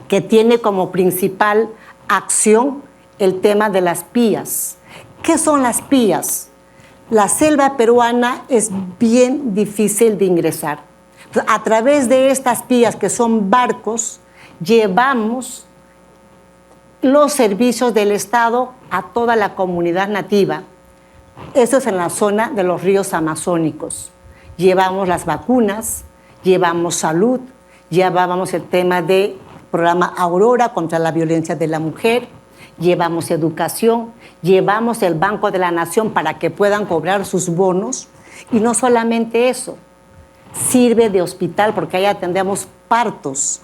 que tiene como principal acción el tema de las PIAs. ¿Qué son las PIAs? la selva peruana es bien difícil de ingresar. A través de estas vías, que son barcos, llevamos los servicios del Estado a toda la comunidad nativa. Eso es en la zona de los ríos amazónicos. Llevamos las vacunas, llevamos salud, llevábamos el tema del programa Aurora contra la violencia de la mujer, llevamos educación, llevamos el Banco de la Nación para que puedan cobrar sus bonos. Y no solamente eso, sirve de hospital porque ahí atendemos partos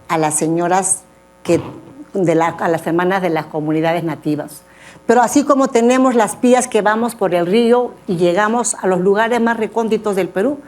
a las señoras, a las hermanas de las comunidades nativas. Pero así como tenemos las vías que vamos por el río y llegamos a los lugares más recónditos del Perú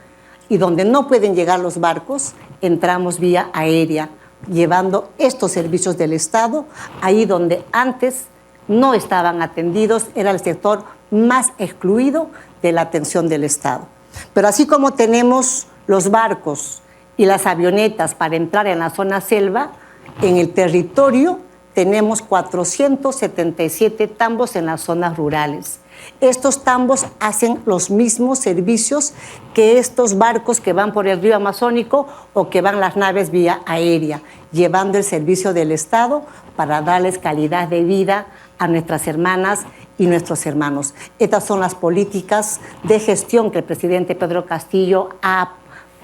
y donde no pueden llegar los barcos, entramos vía aérea, llevando estos servicios del Estado, ahí donde antes no estaban atendidos, era el sector más excluido de la atención del Estado. Pero así como tenemos los barcos y las avionetas para entrar en la zona selva, en el territorio tenemos 477 tambos en las zonas rurales. Estos tambos hacen los mismos servicios que estos barcos que van por el río Amazónico o que van las naves vía aérea, llevando el servicio del Estado para darles calidad de vida a nuestras hermanas y nuestros hermanos. Estas son las políticas de gestión que el presidente Pedro Castillo ha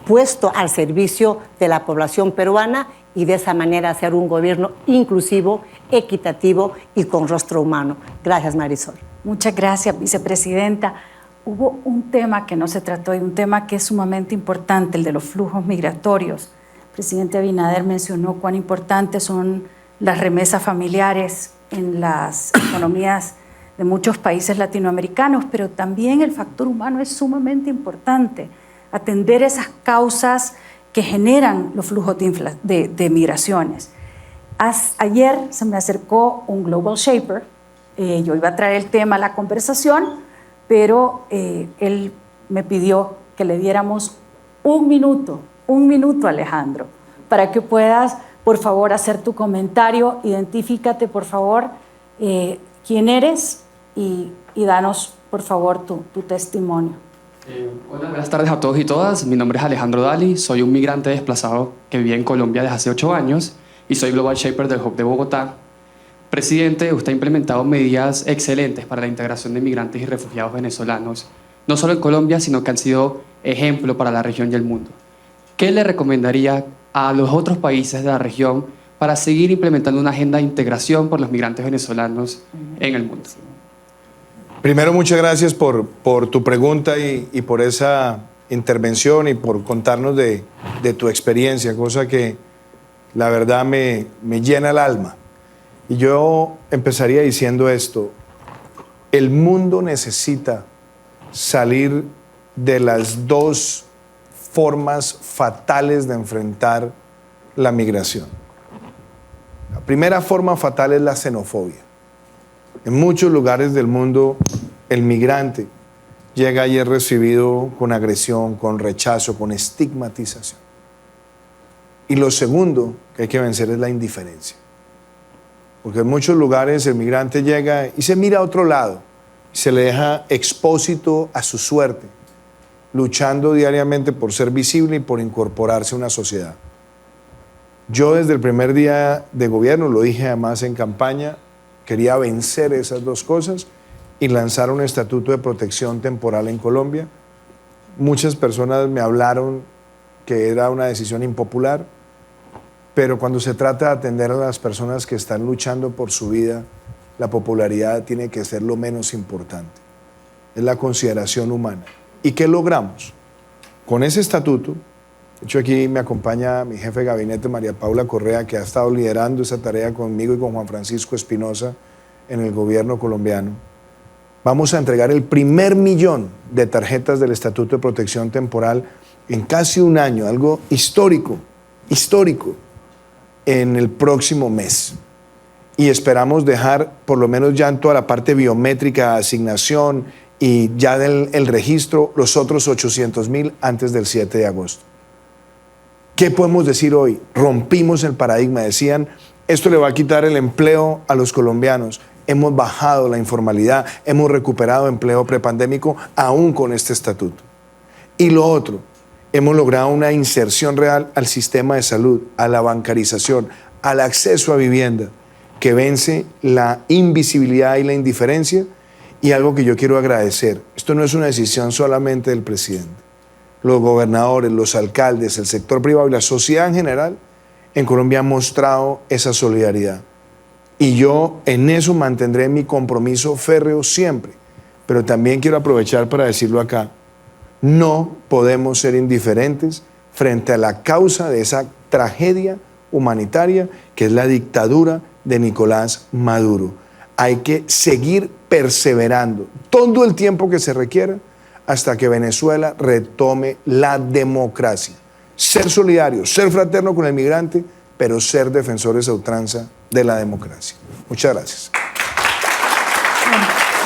puesto al servicio de la población peruana y de esa manera hacer un gobierno inclusivo, equitativo y con rostro humano. Gracias, Marisol. Muchas gracias, vicepresidenta. Hubo un tema que no se trató y un tema que es sumamente importante, el de los flujos migratorios. El presidente Abinader mencionó cuán importantes son las remesas familiares en las economías de muchos países latinoamericanos, pero también el factor humano es sumamente importante. Atender esas causas que generan los flujos de migraciones. Ayer se me acercó un Global Shaper, yo iba a traer el tema a la conversación, pero él me pidió que le diéramos un minuto, Alejandro, para que puedas, por favor, hacer tu comentario. Identifícate, por favor, quién eres y danos, por favor, tu testimonio. Hola, buenas tardes a todos y todas. Mi nombre es Alejandro Dali, soy un migrante desplazado que vive en Colombia desde hace 8 años y soy Global Shaper del Hub de Bogotá. Presidente, usted ha implementado medidas excelentes para la integración de migrantes y refugiados venezolanos, no solo en Colombia, sino que han sido ejemplo para la región y el mundo. ¿Qué le recomendaría a los otros países de la región para seguir implementando una agenda de integración por los migrantes venezolanos en el mundo? Primero, muchas gracias por tu pregunta y por esa intervención y por contarnos de tu experiencia, cosa que la verdad me llena el alma. Y yo empezaría diciendo esto: el mundo necesita salir de las dos formas fatales de enfrentar la migración. La primera forma fatal es la xenofobia. En muchos lugares del mundo, el migrante llega y es recibido con agresión, con rechazo, con estigmatización. Y lo segundo que hay que vencer es la indiferencia. Porque en muchos lugares el migrante llega y se mira a otro lado, y se le deja expósito a su suerte, luchando diariamente por ser visible y por incorporarse a una sociedad. Yo desde el primer día de gobierno, lo dije además en campaña, quería vencer esas dos cosas y lanzar un estatuto de protección temporal en Colombia. Muchas personas me hablaron que era una decisión impopular, pero cuando se trata de atender a las personas que están luchando por su vida, la popularidad tiene que ser lo menos importante. Es la consideración humana. ¿Y qué logramos? Con ese estatuto, de hecho aquí me acompaña mi jefe de gabinete, María Paula Correa, que ha estado liderando esa tarea conmigo y con Juan Francisco Espinosa en el gobierno colombiano. Vamos a entregar el primer 1.000.000 de tarjetas del Estatuto de Protección Temporal en casi un año, algo histórico, en el próximo mes. Y esperamos dejar, por lo menos ya en toda la parte biométrica, asignación y ya del registro, los otros 800.000 antes del 7 de agosto. ¿Qué podemos decir hoy? Rompimos el paradigma. Decían, esto le va a quitar el empleo a los colombianos. hemos bajado la informalidad, hemos recuperado empleo prepandémico aún con este estatuto. Y lo otro, hemos logrado una inserción real al sistema de salud, a la bancarización, al acceso a vivienda, que vence la invisibilidad y la indiferencia. Y algo que yo quiero agradecer, esto no es una decisión solamente del presidente. Los gobernadores, los alcaldes, el sector privado y la sociedad en general en Colombia han mostrado esa solidaridad. Y yo en eso mantendré mi compromiso férreo siempre. Pero también quiero aprovechar para decirlo acá. No podemos ser indiferentes frente a la causa de esa tragedia humanitaria que es la dictadura de Nicolás Maduro. Hay que seguir perseverando todo el tiempo que se requiera hasta que Venezuela retome la democracia. Ser solidario, ser fraterno con el migrante, pero ser defensores a ultranza de la democracia. Muchas gracias.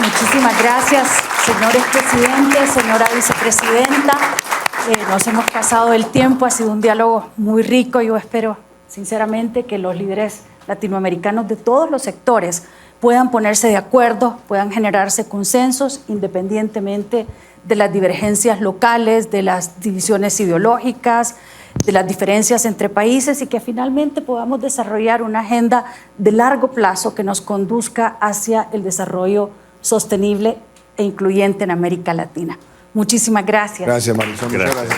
Muchísimas gracias, señores presidentes, señora vicepresidenta. Nos hemos pasado el tiempo, ha sido un diálogo muy rico. Yo espero, sinceramente, que los líderes latinoamericanos de todos los sectores puedan ponerse de acuerdo, puedan generarse consensos independientemente de las divergencias locales, de las divisiones ideológicas, de las diferencias entre países y que finalmente podamos desarrollar una agenda de largo plazo que nos conduzca hacia el desarrollo sostenible e incluyente en América Latina. Muchísimas gracias. Gracias, Marisol. Gracias.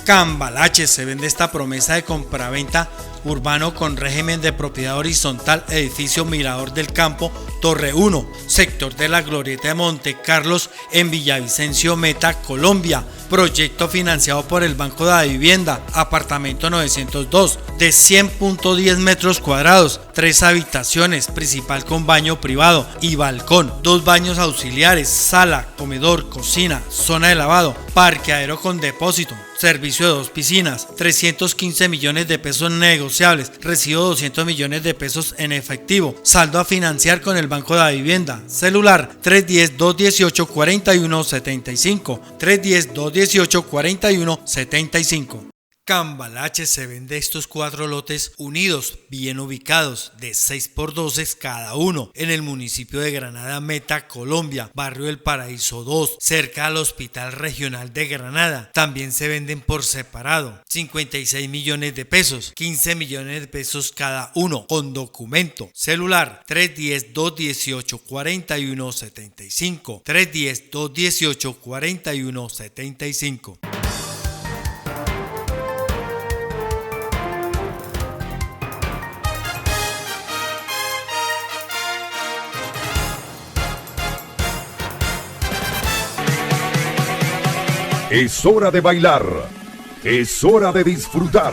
Cambalache se vende esta promesa de compraventa urbano con régimen de propiedad horizontal, edificio Mirador del Campo, Torre 1, sector de la Glorieta de Monte Carlos en Villavicencio, Meta, Colombia. Proyecto financiado por el Banco de la Vivienda, apartamento 902, de 100.10 metros cuadrados, 3 habitaciones, principal con baño privado y balcón, 2 baños auxiliares, sala, comedor, cocina, zona de lavado, parqueadero con depósito, servicio de 2 piscinas, 315 millones de pesos negociables, recibo 200 millones de pesos en efectivo, saldo a financiar con el Banco de la Vivienda, celular 310-218-4175, 310-218-4175. Cambalache se vende estos 4 lotes unidos, bien ubicados, de 6x12 cada uno, en el municipio de Granada, Meta, Colombia, barrio El Paraíso 2, cerca al Hospital Regional de Granada. También se venden por separado, 56 millones de pesos, 15 millones de pesos cada uno, con documento. Celular 310-218-4175, 310-218-4175. Es hora de bailar, es hora de disfrutar.